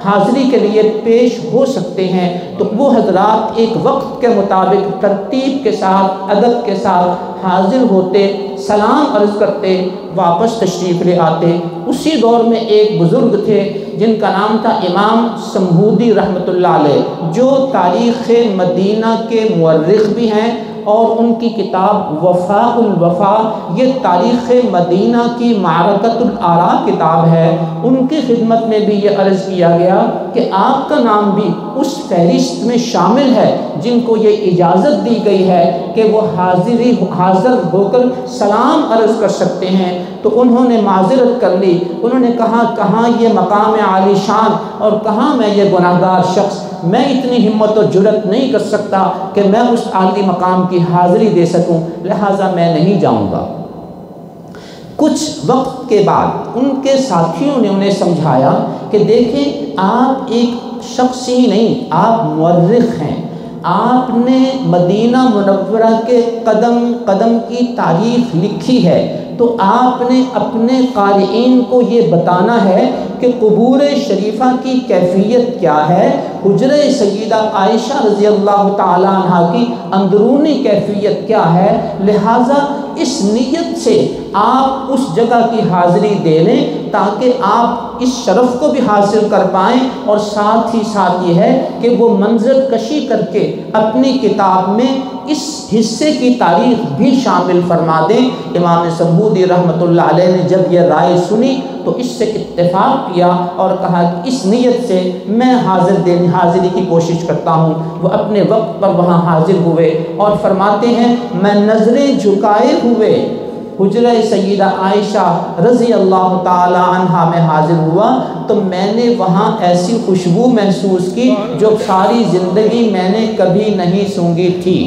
Speaker 1: حاضری کے لیے پیش ہو سکتے ہیں۔ تو وہ حضرات ایک وقت کے مطابق ترتیب کے ساتھ، ادب کے ساتھ حاضر ہوتے، سلام عرض کرتے، واپس تشریف لے آتے۔ اسی دور میں ایک بزرگ تھے جن کا نام تھا امام سمہودی رحمۃ اللہ علیہ، جو تاریخ مدینہ کے مورخ بھی ہیں، اور ان کی کتاب وفاء الوفا یہ تاریخ مدینہ کی معرکۃ الآراء کتاب ہے۔ ان کی خدمت میں بھی یہ عرض کیا گیا کہ آپ کا نام بھی اس فہرست میں شامل ہے جن کو یہ اجازت دی گئی ہے کہ وہ حاضر ہو کر سلام عرض کر سکتے ہیں۔ تو انہوں نے معذرت کر لی، انہوں نے کہا کہاں یہ مقام عالی شان اور کہاں میں یہ گناہگار شخص، میں اتنی ہمت و جرت نہیں کر سکتا کہ میں اس عالی مقام کی حاضری دے سکوں، لہٰذا میں نہیں جاؤں گا۔ کچھ وقت کے بعد ان کے ساتھیوں نے انہیں سمجھایا کہ دیکھیں آپ ایک شخص ہی نہیں، آپ مورخ ہیں، آپ نے مدینہ منورہ کے قدم قدم کی تاریخ لکھی ہے، تو آپ نے اپنے قارئین کو یہ بتانا ہے کہ قبور شریفہ کی کیفیت کیا ہے، حجرہ سیدہ عائشہ رضی اللہ تعالیٰ عنہ کی اندرونی کیفیت کیا ہے، لہٰذا اس نیت سے آپ اس جگہ کی حاضری دے لیں تاکہ آپ اس شرف کو بھی حاصل کر پائیں، اور ساتھ ہی ساتھ یہ ہے کہ وہ منظر کشی کر کے اپنی کتاب میں اس حصے کی تاریخ بھی شامل فرما دیں۔ امام سمودی رحمۃ اللہ علیہ نے جب یہ رائے سنی تو اس سے اتفاق کیا اور کہا کہ اس نیت سے میں حاضری کی کوشش کرتا ہوں۔ وہ اپنے وقت پر وہاں حاضر ہوئے اور فرماتے ہیں میں نظریں جھکائے ہوئے حجرہ سیدہ عائشہ رضی اللہ تعالی عنہا میں حاضر ہوا تو میں نے وہاں ایسی خوشبو محسوس کی جو ساری زندگی میں نے کبھی نہیں سونگھی تھی۔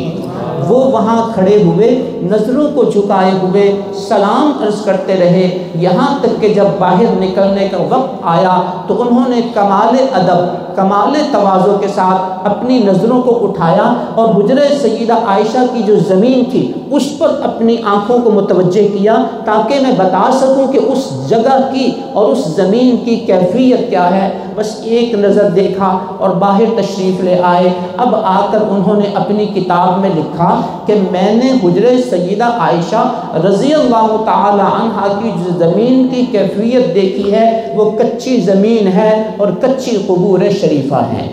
Speaker 1: وہ وہاں کھڑے ہوئے نظروں کو جھکائے ہوئے سلام عرض کرتے رہے، یہاں تک کہ جب باہر نکلنے کا وقت آیا تو انہوں نے کمال ادب کمال تواضع کے ساتھ اپنی نظروں کو اٹھایا اور حجرہ سیدہ عائشہ کی جو زمین تھی اس پر اپنی آنکھوں کو متوجہ کیا تاکہ میں بتا سکوں کہ اس جگہ کی اور اس زمین کی کیفیت کیا ہے۔ بس ایک نظر دیکھا اور باہر تشریف لے آئے۔ اب آ کر انہوں نے اپنی کتاب میں لکھا کہ میں نے حجرہ سیدہ عائشہ رضی اللہ تعالی عنہا کی جو زمین کی کیفیت دیکھی ہے وہ کچی زمین ہے اور کچی قبور شریفہ ہیں۔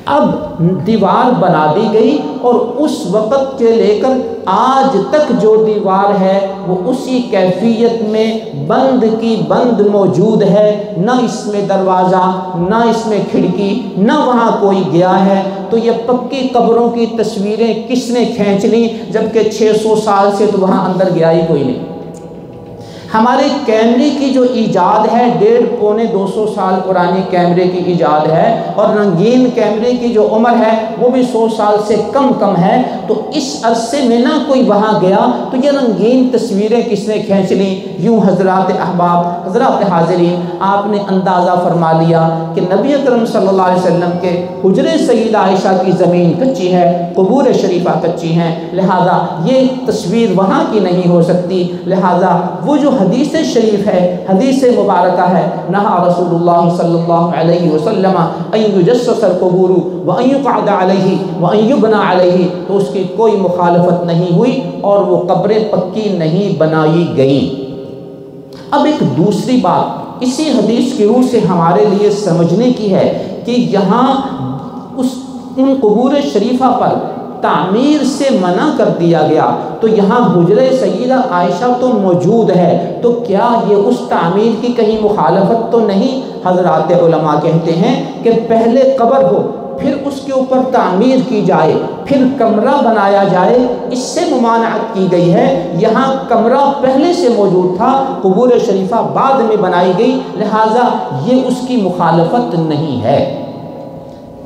Speaker 1: اب دیوار بنا دی گئی اور اس وقت کے لے کر آج تک جو دیوار ہے وہ اسی کیفیت میں بند کی بند موجود ہے، نہ اس میں دروازہ نہ اس میں کھڑکی نہ وہاں کوئی گیا ہے۔ تو یہ پکی قبروں کی تصویریں کس نے کھینچ لیں جبکہ 600 سال سے تو وہاں اندر گیا ہی کوئی نہیں۔ ہمارے کیمرے کی جو ایجاد ہے 150-200 سال پرانی کیمرے کی ایجاد ہے، اور رنگین کیمرے کی جو عمر ہے وہ بھی 100 سال سے کم ہے۔ تو اس عرصے میں نہ کوئی وہاں گیا تو یہ رنگین تصویریں کس نے کھینچ لیں؟ یوں حضرات احباب، حضرات حاضرین، آپ نے اندازہ فرما لیا کہ نبی اکرم صلی اللہ علیہ وسلم کے حجرہ سیدہ عائشہ کی زمین کچی ہے، قبور شریفہ کچی ہیں، لہذا یہ تصویر وہاں کی نہیں ہو سکتی۔ لہذا وہ جو حدیث شریف ہے، حدیث مبارکہ ہے، نہا رسول اللہ صلی اللہ علیہ وسلم ان یجسس القبور وان یقعد علیہ وان یبنى علیہ، تو اس کی کوئی مخالفت نہیں ہوئی اور وہ قبریں پکی نہیں بنائی گئیں۔ اب ایک دوسری بات اسی حدیث کی روح سے ہمارے لیے سمجھنے کی ہے کہ یہاں ان قبور شریفہ پر تعمیر سے منع کر دیا گیا، تو یہاں حجرہ سیدہ عائشہ تو موجود ہے، تو کیا یہ اس تعمیر کی کہیں مخالفت تو نہیں؟ حضرات علماء کہتے ہیں کہ پہلے قبر ہو پھر اس کے اوپر تعمیر کی جائے پھر کمرہ بنایا جائے، اس سے ممانعت کی گئی ہے۔ یہاں کمرہ پہلے سے موجود تھا، قبور شریفہ بعد میں بنائی گئی، لہٰذا یہ اس کی مخالفت نہیں ہے۔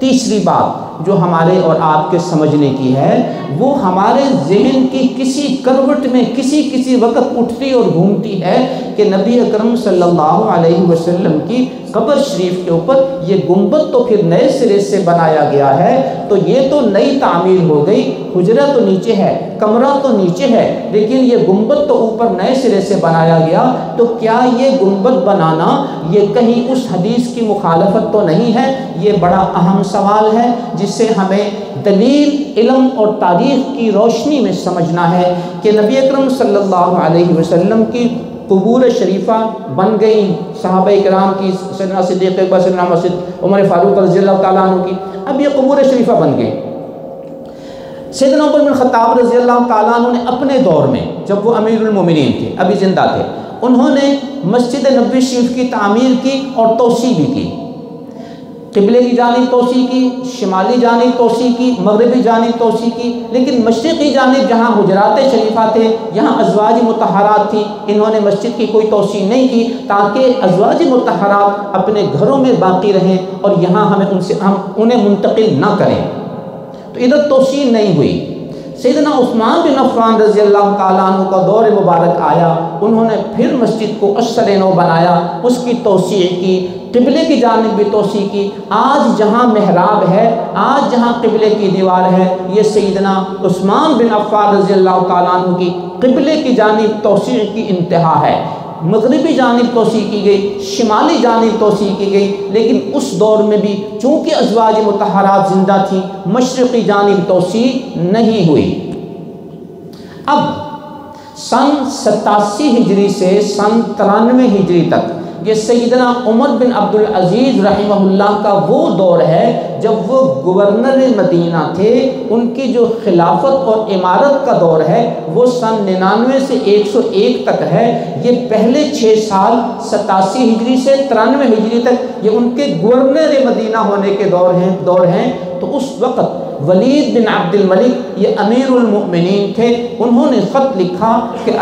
Speaker 1: تیسری بات جو ہمارے اور آپ کے سمجھنے کی ہے وہ ہمارے ذہن کی کسی کروٹ میں کسی وقت اٹھتی اور گھومتی ہے کہ نبی اکرم صلی اللہ علیہ وسلم کی قبر شریف کے اوپر یہ گنبد تو پھر نئے سرے سے بنایا گیا ہے، تو یہ تو نئی تعمیر ہو گئی، حجرہ تو نیچے ہے، کمرہ تو نیچے ہے، لیکن یہ گنبد تو اوپر نئے سرے سے بنایا گیا، تو کیا یہ گنبد بنانا یہ کہیں اس حدیث کی مخالفت تو نہیں ہے؟ یہ بڑا اہم سوال ہے جس سے ہمیں دلیل، علم اور تاریخ کی روشنی میں سمجھنا ہے کہ نبی اکرم صلی اللہ علیہ وسلم کی قبور شریفہ بن گئی، صحابہ کرام کی، سیدنا صدیق اکبر، سیدنا مسعود، عمر فاروق رضی اللہ تعالیٰ عنہ کی، اب یہ قبور شریفہ بن گئی۔ سیدنا عمر بن خطاب رضی اللہ تعالیٰ عنہ نے اپنے دور میں جب وہ امیر المومنین تھے، ابھی زندہ تھے، انہوں نے مسجد نبوی شریف کی تعمیر کی اور توسیع بھی کی، قبلے کی جانب توسیع کی، شمالی جانب توسیع کی، مغربی جانب توسیع کی، لیکن مشرقی جانب جہاں حجرات شریفہ تھے، یہاں ازواج مطہرات تھی، انہوں نے مسجد کی کوئی توسیع نہیں کی تاکہ ازواج مطہرات اپنے گھروں میں باقی رہیں اور یہاں ہم انہیں منتقل نہ کریں، تو ادھر توسیع نہیں ہوئی۔ سیدنا عثمان بن عفان رضی اللہ تعالیٰ عنہ کا دور مبارک آیا، انہوں نے پھر مسجد کو اثر نو بنایا، اس کی توسیع کی، قبلے کی جانب بھی توسیع کی۔ آج جہاں محراب ہے، آج جہاں قبلے کی دیوار ہے، یہ سیدنا عثمان بن عفان رضی اللہ تعالیٰ عنہ کی قبلے کی جانب توسیع کی انتہا ہے۔ مغربی جانب توسیع کی گئی، شمالی جانب توسیع کی گئی، لیکن اس دور میں بھی چونکہ ازواج مطہرات زندہ تھیں، مشرقی جانب توسیع نہیں ہوئی۔ اب سن 87 ہجری سے سن 93 ہجری تک یہ سیدنا عمر بن عبدالعزیز رحمہ اللہ کا وہ دور ہے جب وہ گورنر مدینہ تھے۔ ان کی جو خلافت اور امارت کا دور ہے وہ سن 99 سے 101 تک ہے۔ یہ پہلے 6 سال 87 ہجری سے 93 ہجری تک یہ ان کے گورنر مدینہ ہونے کے دور ہیں۔ تو اس وقت ولید بن عبد الملک یہ امیر المؤمنین تھے، انہوں نے خط لکھا کہ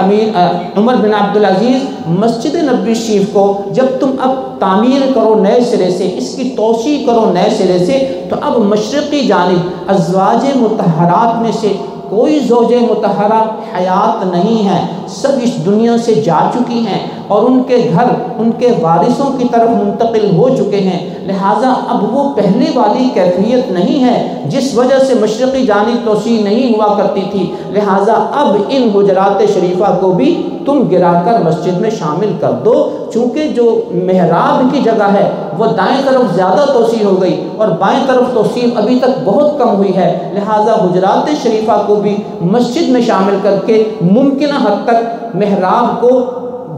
Speaker 1: عمر بن عبدالعزیز مسجد نبوی شریف کو جب تم اب تعمیر کرو نئے سرے سے، اس کی توسیع کرو نئے سرے سے، تو اب مشرقی جانب ازواج مطہرات میں سے کوئی زوج مطہرہ حیات نہیں ہے، سب اس دنیا سے جا چکی ہیں اور ان کے گھر ان کے وارثوں کی طرف منتقل ہو چکے ہیں، لہٰذا اب وہ پہلے والی کیفیت نہیں ہے جس وجہ سے مشرقی جانب توسیع نہیں ہوا کرتی تھی، لہٰذا اب ان حجرات شریفہ کو بھی تم گرا کر مسجد میں شامل کر دو۔ چونکہ جو محراب کی جگہ ہے وہ دائیں طرف زیادہ توسیع ہو گئی اور بائیں طرف توسیع ابھی تک بہت کم ہوئی ہے، لہٰذا حجرات شریفہ کو بھی مسجد میں شامل کر کے ممکنہ حد تک محراب کو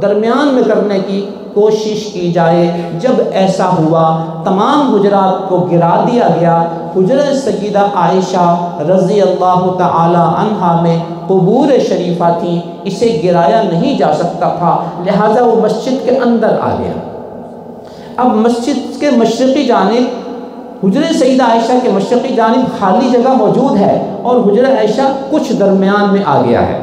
Speaker 1: درمیان میں کرنے کی کوشش کی جائے۔ جب ایسا ہوا تمام حجرات کو گرا دیا گیا۔ حجرہ سیدہ عائشہ رضی اللہ تعالی عنہا میں قبور شریفہ تھی، اسے گرایا نہیں جا سکتا تھا، لہٰذا وہ مسجد کے اندر آ گیا۔ اب مسجد کے مشرقی جانب حجرہ سیدہ عائشہ کے مشرقی جانب خالی جگہ موجود ہے اور حجرہ عائشہ کچھ درمیان میں آ گیا ہے۔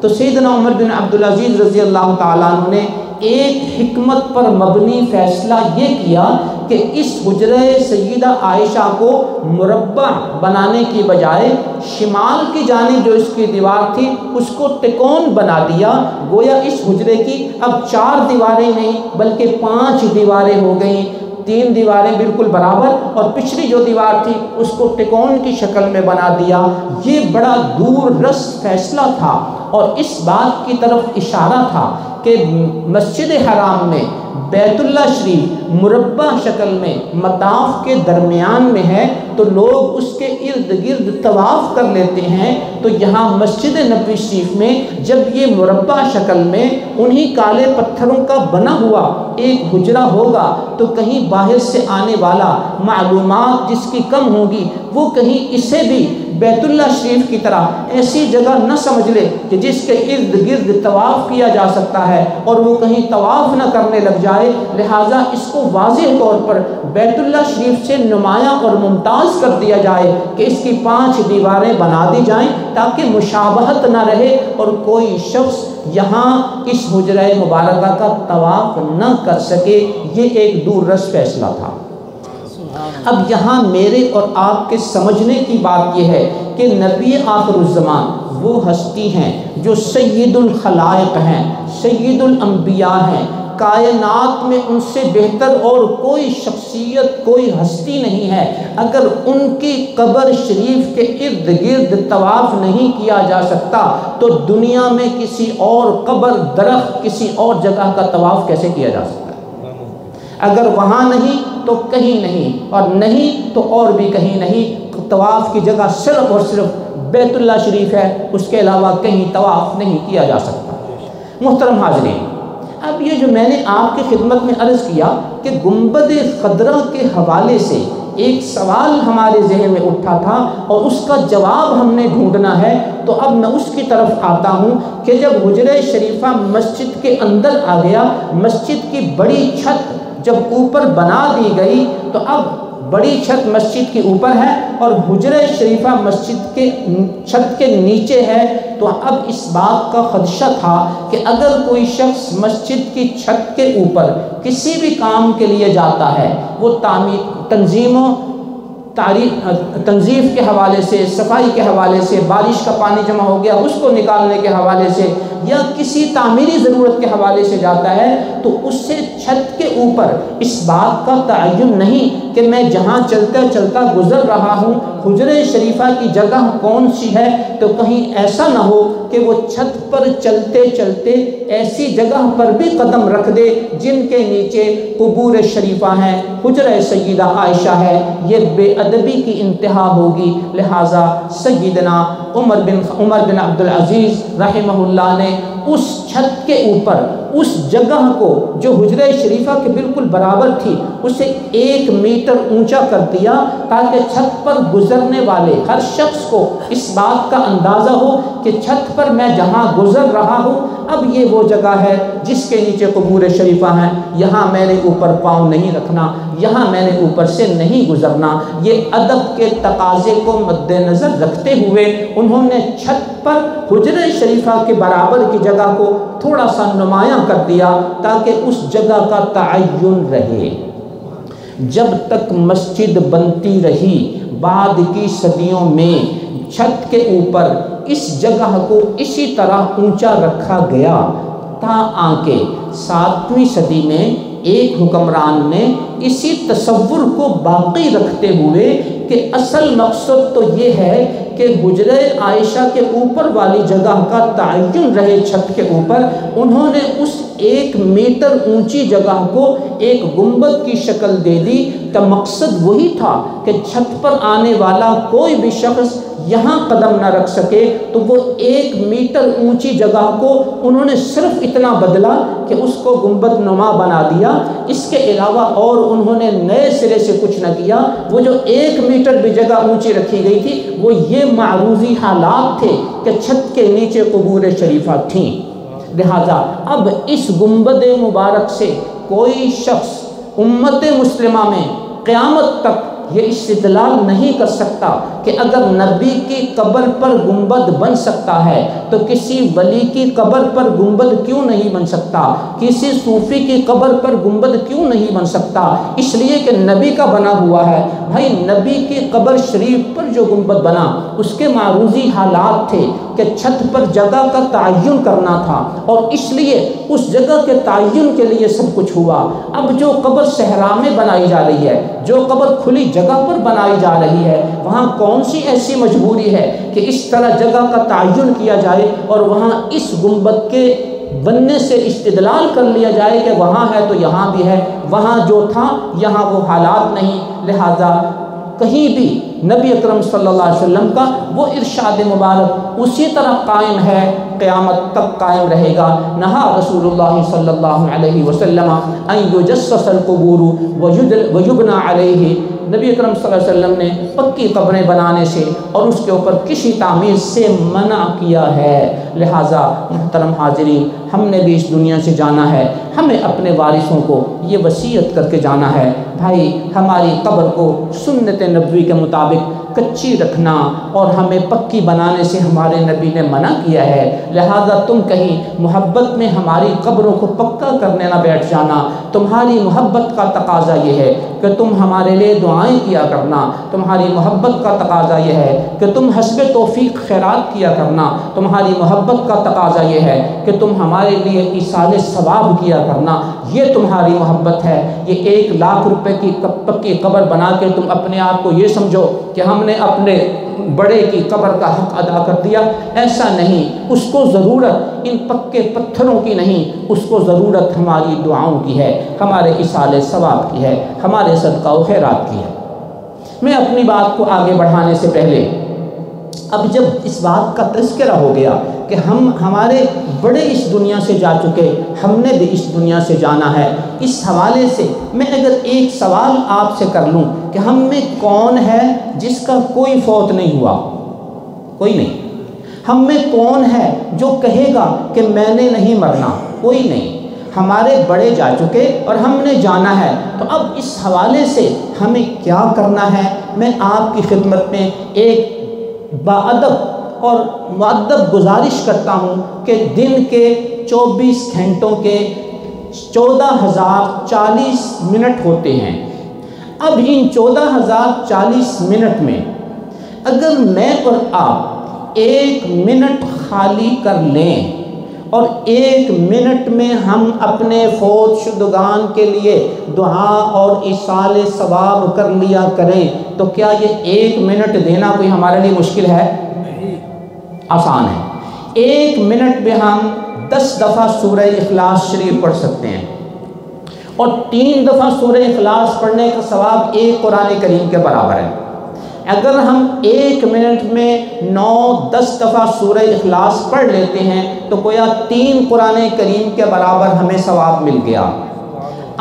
Speaker 1: تو سیدنا عمر بن عبدالعزیز رضی اللہ تعالیٰ عنہ نے ایک حکمت پر مبنی فیصلہ یہ کیا کہ اس حجرہ سیدہ عائشہ کو مربع بنانے کی بجائے شمال کی جانب جو اس کی دیوار تھی اس کو تکون بنا دیا، گویا اس حجرے کی اب 4 دیواریں نہیں بلکہ 5 دیواریں ہو گئیں، 3 دیواریں بالکل برابر اور پچھلی جو دیوار تھی اس کو تکون کی شکل میں بنا دیا۔ یہ بڑا دور رس فیصلہ تھا اور اس بات کی طرف اشارہ تھا کہ مسجد حرام میں بیت اللہ شریف مربع شکل میں مطاف کے درمیان میں ہے تو لوگ اس کے ارد گرد طواف کر لیتے ہیں، تو یہاں مسجد نبوی شریف میں جب یہ مربع شکل میں انہی کالے پتھروں کا بنا ہوا ایک حجرہ ہوگا تو کہیں باہر سے آنے والا معلومات جس کی کم ہوگی وہ کہیں اسے بھی بیت اللہ شریف کی طرح ایسی جگہ نہ سمجھ لے کہ جس کے ارد گرد طواف کیا جا سکتا ہے اور وہ کہیں طواف نہ کرنے لگ جائے، لہٰذا اس کو واضح طور پر بیت اللہ شریف سے نمایاں اور ممتاز کر دیا جائے کہ اس کی 5 دیواریں بنا دی جائیں تاکہ مشابہت نہ رہے اور کوئی شخص یہاں اس حجرہ مبارکہ کا طواف نہ کر سکے۔ یہ ایک دور رس فیصلہ تھا۔ اب یہاں میرے اور آپ کے سمجھنے کی بات یہ ہے کہ نبی آخر الزمان وہ ہستی ہیں جو سید الخلائق ہیں، سید الانبیاء ہیں، کائنات میں ان سے بہتر اور کوئی شخصیت کوئی ہستی نہیں ہے۔ اگر ان کی قبر شریف کے ارد گرد طواف نہیں کیا جا سکتا تو دنیا میں کسی اور قبر درخت کسی اور جگہ کا طواف کیسے کیا جا سکتا ہے؟ اگر وہاں نہیں تو کہیں نہیں اور نہیں تو اور بھی کہیں نہیں۔ طواف کی جگہ صرف اور صرف بیت اللہ شریف ہے، اس کے علاوہ کہیں طواف نہیں کیا جا سکتا۔ محترم حاضرین، اب یہ جو میں نے آپ کی خدمت میں عرض کیا کہ گنبد خضرا کے حوالے سے ایک سوال ہمارے ذہن میں اٹھا تھا اور اس کا جواب ہم نے ڈھونڈنا ہے، تو اب میں اس کی طرف آتا ہوں کہ جب حجرہ شریفہ مسجد کے اندر آ گیا، مسجد کی بڑی چھت جب اوپر بنا دی گئی تو اب بڑی چھت مسجد کے اوپر ہے اور حجرہ شریفہ مسجد کے چھت کے نیچے ہے، تو اب اس بات کا خدشہ تھا کہ اگر کوئی شخص مسجد کی چھت کے اوپر کسی بھی کام کے لیے جاتا ہے، وہ تنظیموں تنظیف کے حوالے سے، صفائی کے حوالے سے، بارش کا پانی جمع ہو گیا اس کو نکالنے کے حوالے سے، یا کسی تعمیری ضرورت کے حوالے سے جاتا ہے، تو اس سے چھت کے اوپر اس بات کا تعین نہیں کہ میں جہاں چلتا چلتا گزر رہا ہوں حجرہ شریفہ کی جگہ کون سی ہے، تو کہیں ایسا نہ ہو کہ وہ چھت پر چلتے چلتے ایسی جگہ پر بھی قدم رکھ دے جن کے نیچے قبور شریفہ ہیں، حجرہ سیدہ عائشہ ہے، یہ بے ادبی کی انتہا ہوگی۔ لہٰذا سیدنا عمر بن عبد العزیز رحمہ اللہ نے اس چھت کے اوپر اس جگہ کو جو حجرہ شریفہ کے بالکل برابر تھی اسے 1 میٹر اونچا کر دیا تاکہ چھت پر گزرنے والے ہر شخص کو اس بات کا اندازہ ہو کہ چھت پر میں جہاں گزر رہا ہوں اب یہ وہ جگہ ہے جس کے نیچے قبور شریفہ ہیں، یہاں میں نے اوپر پاؤں نہیں رکھنا، یہاں میں نے اوپر سے نہیں گزرنا۔ یہ ادب کے تقاضے کو مد نظر رکھتے ہوئے انہوں نے چھت پر حجرہ شریفہ کے برابر کی جگہ کو تھوڑا سا نمایاں کر دیا تاکہ اس جگہ کا تعین رہے۔ جب تک مسجد بنتی رہی بعد کی صدیوں میں چھت کے اوپر اس جگہ کو اسی طرح اونچا رکھا گیا تاکہ 7ویں صدی میں ایک حکمران نے اسی تصور کو باقی رکھتے ہوئے کہ اصل مقصد تو یہ ہے کہ حجرہ عائشہ کے اوپر والی جگہ کا تعین رہے چھت کے اوپر، انہوں نے اس 1 میٹر اونچی جگہ کو ایک گنبد کی شکل دے دی۔ تو مقصد وہی تھا کہ چھت پر آنے والا کوئی بھی شخص یہاں قدم نہ رکھ سکے، تو وہ 1 میٹر اونچی جگہ کو انہوں نے صرف اتنا بدلا کہ اس کو گنبد نما بنا دیا۔ اس کے علاوہ اور انہوں نے نئے سرے سے کچھ نہ کیا۔ وہ جو 1 میٹر بھی جگہ اونچی رکھی گئی تھی وہ یہ معروضی حالات تھے کہ چھت کے نیچے قبور شریفہ تھیں۔ لہذا اب اس گنبد مبارک سے کوئی شخص امت مسلمہ میں قیامت تک یہ استدلال نہیں کر سکتا کہ اگر نبی کی قبر پر گنبد بن سکتا ہے تو کسی ولی کی قبر پر گنبد کیوں نہیں بن سکتا، کسی صوفی کی قبر پر گنبد کیوں نہیں بن سکتا؟ اس لیے کہ نبی کا بنا ہوا ہے۔ بھائی نبی کی قبر شریف پر جو گنبد بنا اس کے معروضی حالات تھے کہ چھت پر جگہ کا تعین کرنا تھا، اور اس لیے اس جگہ کے تعین کے لیے سب کچھ ہوا۔ اب جو قبر صحرا میں بنائی جا رہی ہے، جو قبر کھلی جگہ پر بنائی جا رہی ہے، وہاں کون سی ایسی مجبوری ہے کہ اس طرح جگہ کا تعین کیا جائے اور وہاں اس گنبد کے بننے سے استدلال کر لیا جائے کہ وہاں ہے تو یہاں بھی ہے، وہاں جو تھا یہاں وہ حالات نہیں۔ لہذا کہیں بھی نبی اکرم صلی اللہ علیہ وسلم کا وہ ارشاد مبارک اسی طرح قائم ہے، قیامت تک قائم رہے گا۔ نہا رسول اللہ صلی اللہ علیہ وسلم ان یجسس القبور ویبنى علیہ، نبی اکرم صلی اللہ علیہ وسلم نے پکی قبریں بنانے سے اور اس کے اوپر کسی تعمیر سے منع کیا ہے۔ لہٰذا محترم حاضرین، ہم نے بھی اس دنیا سے جانا ہے، ہمیں اپنے وارثوں کو یہ وصیت کر کے جانا ہے، بھائی ہماری قبر کو سنت نبوی کے مطابق کچی رکھنا، اور ہمیں پکی بنانے سے ہمارے نبی نے منع کیا ہے۔ لہٰذا تم کہیں محبت میں ہماری قبروں کو پکا کرنے نہ بیٹھ جانا۔ تمہاری محبت کا تقاضا یہ ہے کہ تم ہمارے لیے دعائیں کیا کرنا، تمہاری محبت کا تقاضا یہ ہے کہ تم حسب توفیق خیرات کیا کرنا، تمہاری محبت کا تقاضا یہ ہے کہ تم ہمارے لیے ایصال ثواب کیا کرنا۔ یہ تمہاری محبت ہے۔ یہ 1 لاکھ روپے کی پکی قبر بنا کے تم اپنے آپ کو یہ سمجھو کہ ہم نے اپنے بڑے کی قبر کا حق ادا کر دیا، ایسا نہیں۔ اس کو ضرورت ان پکے پتھروں کی نہیں، اس کو ضرورت ہماری دعاؤں کی ہے، ہمارے ایصال ثواب کی ہے، ہمارے صدقہ و خیرات کی ہے۔ میں اپنی بات کو آگے بڑھانے سے پہلے اب جب اس بات کا تذکرہ ہو گیا کہ ہمارے بڑے اس دنیا سے جا چکے، ہم نے بھی اس دنیا سے جانا ہے، اس حوالے سے میں اگر ایک سوال آپ سے کر لوں کہ ہم میں کون ہے جس کا کوئی فوت نہیں ہوا؟ کوئی نہیں۔ ہم میں کون ہے جو کہے گا کہ میں نے نہیں مرنا؟ کوئی نہیں۔ ہمارے بڑے جا چکے اور ہم نے جانا ہے، تو اب اس حوالے سے ہمیں کیا کرنا ہے؟ میں آپ کی خدمت میں ایک باادب اور مؤدب گزارش کرتا ہوں کہ دن کے 24 گھنٹوں کے 14,040 منٹ ہوتے ہیں۔ اب ان 14,040 منٹ میں اگر میں اور آپ 1 منٹ خالی کر لیں اور 1 منٹ میں ہم اپنے فوت شدگان کے لیے دعا اور ایصال ثواب کر لیا کریں تو کیا یہ 1 منٹ دینا کوئی ہمارے لیے مشکل ہے؟ آسان ہے۔ 1 منٹ میں ہم 10 دفعہ سورہ اخلاص شریف پڑھ سکتے ہیں اور 3 دفعہ سورہ اخلاص پڑھنے کا ثواب 1 قرآن کریم کے برابر ہے۔ اگر ہم 1 منٹ میں 9-10 دفعہ سورہ اخلاص پڑھ لیتے ہیں تو گویا 3 قرآن کریم کے برابر ہمیں ثواب مل گیا۔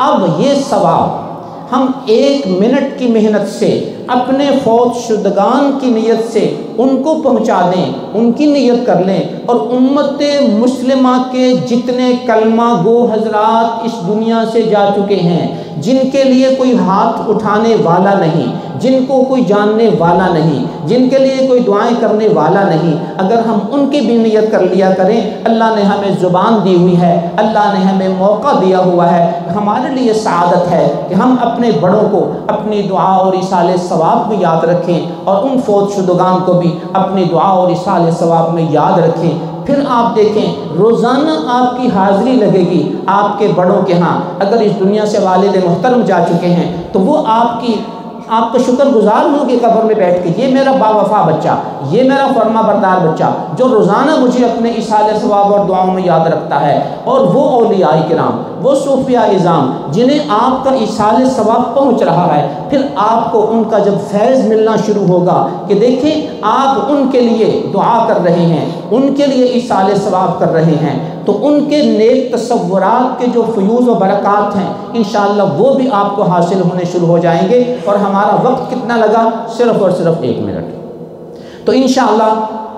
Speaker 1: اب یہ ثواب ہم 1 منٹ کی محنت سے اپنے فوت شدگان کی نیت سے ان کو پہنچا دیں، ان کی نیت کر لیں، اور امت مسلمہ کے جتنے کلمہ گو حضرات اس دنیا سے جا چکے ہیں، جن کے لیے کوئی ہاتھ اٹھانے والا نہیں، جن کو کوئی جاننے والا نہیں، جن کے لیے کوئی دعائیں کرنے والا نہیں، اگر ہم ان کی بھی نیت کر لیا کریں، اللہ نے ہمیں زبان دی ہوئی ہے، اللہ نے ہمیں موقع دیا ہوا ہے، ہمارے لیے سعادت ہے کہ ہم اپنے بڑوں کو اپنی دعا اور ایصال ثواب میں یاد رکھیں اور ان فوت شدگان کو بھی اپنی دعا اور ایصال ثواب میں یاد رکھیں۔ پھر آپ دیکھیں روزانہ آپ کی حاضری لگے گی آپ کے بڑوں کے ہاں، اگر اس دنیا سے والد محترم جا چکے ہیں تو وہ آپ کا شکر گزار ہوں گے قبر میں بیٹھ کے، یہ میرا با وفا بچہ، یہ میرا فرما بردار بچہ جو روزانہ مجھے اپنے ایصال ثواب اور دعاؤں میں یاد رکھتا ہے۔ اور وہ اولیاء کرام، وہ صوفیاء اعظام جنہیں آپ کا ایصال ثواب پہنچ رہا ہے، پھر آپ کو ان کا جب فیض ملنا شروع ہوگا کہ دیکھیں آپ ان کے لیے دعا کر رہے ہیں، ان کے لیے ایصال ثواب کر رہے ہیں، تو ان کے نیک تصورات کے جو فیوز و برکات ہیں انشاءاللہ وہ بھی آپ کو حاصل ہونے شروع ہو جائیں گے۔ اور ہمارا وقت کتنا لگا؟ صرف اور صرف 1 منٹ۔ تو انشاءاللہ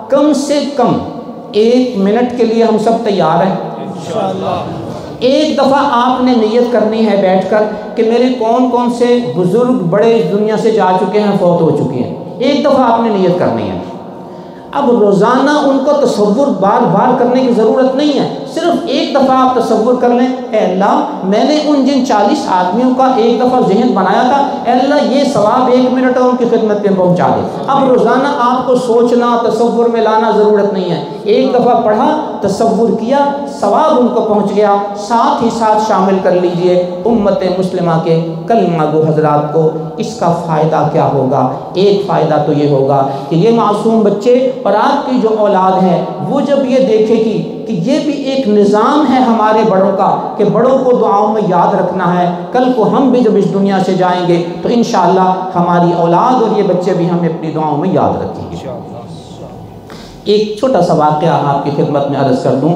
Speaker 1: کم سے کم 1 منٹ کے لیے ہم سب تیار ہیں انشاءاللہ۔ ایک دفعہ آپ نے نیت کرنی ہے بیٹھ کر کہ میرے کون کون سے بزرگ بڑے اس دنیا سے جا چکے ہیں، فوت ہو چکے ہیں، ایک دفعہ آپ نے نیت کرنی ہے۔ اب روزانہ ان کو تصور بار بار کرنے کی ضرورت نہیں ہے، صرف 1 دفعہ آپ تصور کر لیں، اے اللہ میں نے ان جن 40 آدمیوں کا 1 دفعہ ذہن بنایا تھا، اے اللہ یہ ثواب 1 منٹ اور ان کی خدمت میں پہنچا دے۔ اب روزانہ آپ کو سوچنا تصور میں لانا ضرورت نہیں ہے، 1 دفعہ پڑھا، تصور کیا، ثواب ان کو پہنچ گیا۔ ساتھ ہی ساتھ شامل کر لیجئے امت مسلمہ کے کلمہ گو حضرات کو۔ اس کا فائدہ کیا ہوگا؟ ایک فائدہ تو یہ ہوگا کہ یہ معصوم بچے اور آپ کی جو اولاد ہے وہ جب یہ دیکھے گی کہ یہ بھی ایک نظام ہے ہمارے بڑوں کا کہ بڑوں کو دعاؤں میں یاد رکھنا ہے، کل کو ہم بھی جب اس دنیا سے جائیں گے تو انشاءاللہ ہماری اولاد اور یہ بچے بھی ہمیں اپنی دعاؤں میں یاد رکھیں گے۔ ایک چھوٹا سا واقعہ آپ کی خدمت میں عرض کر دوں۔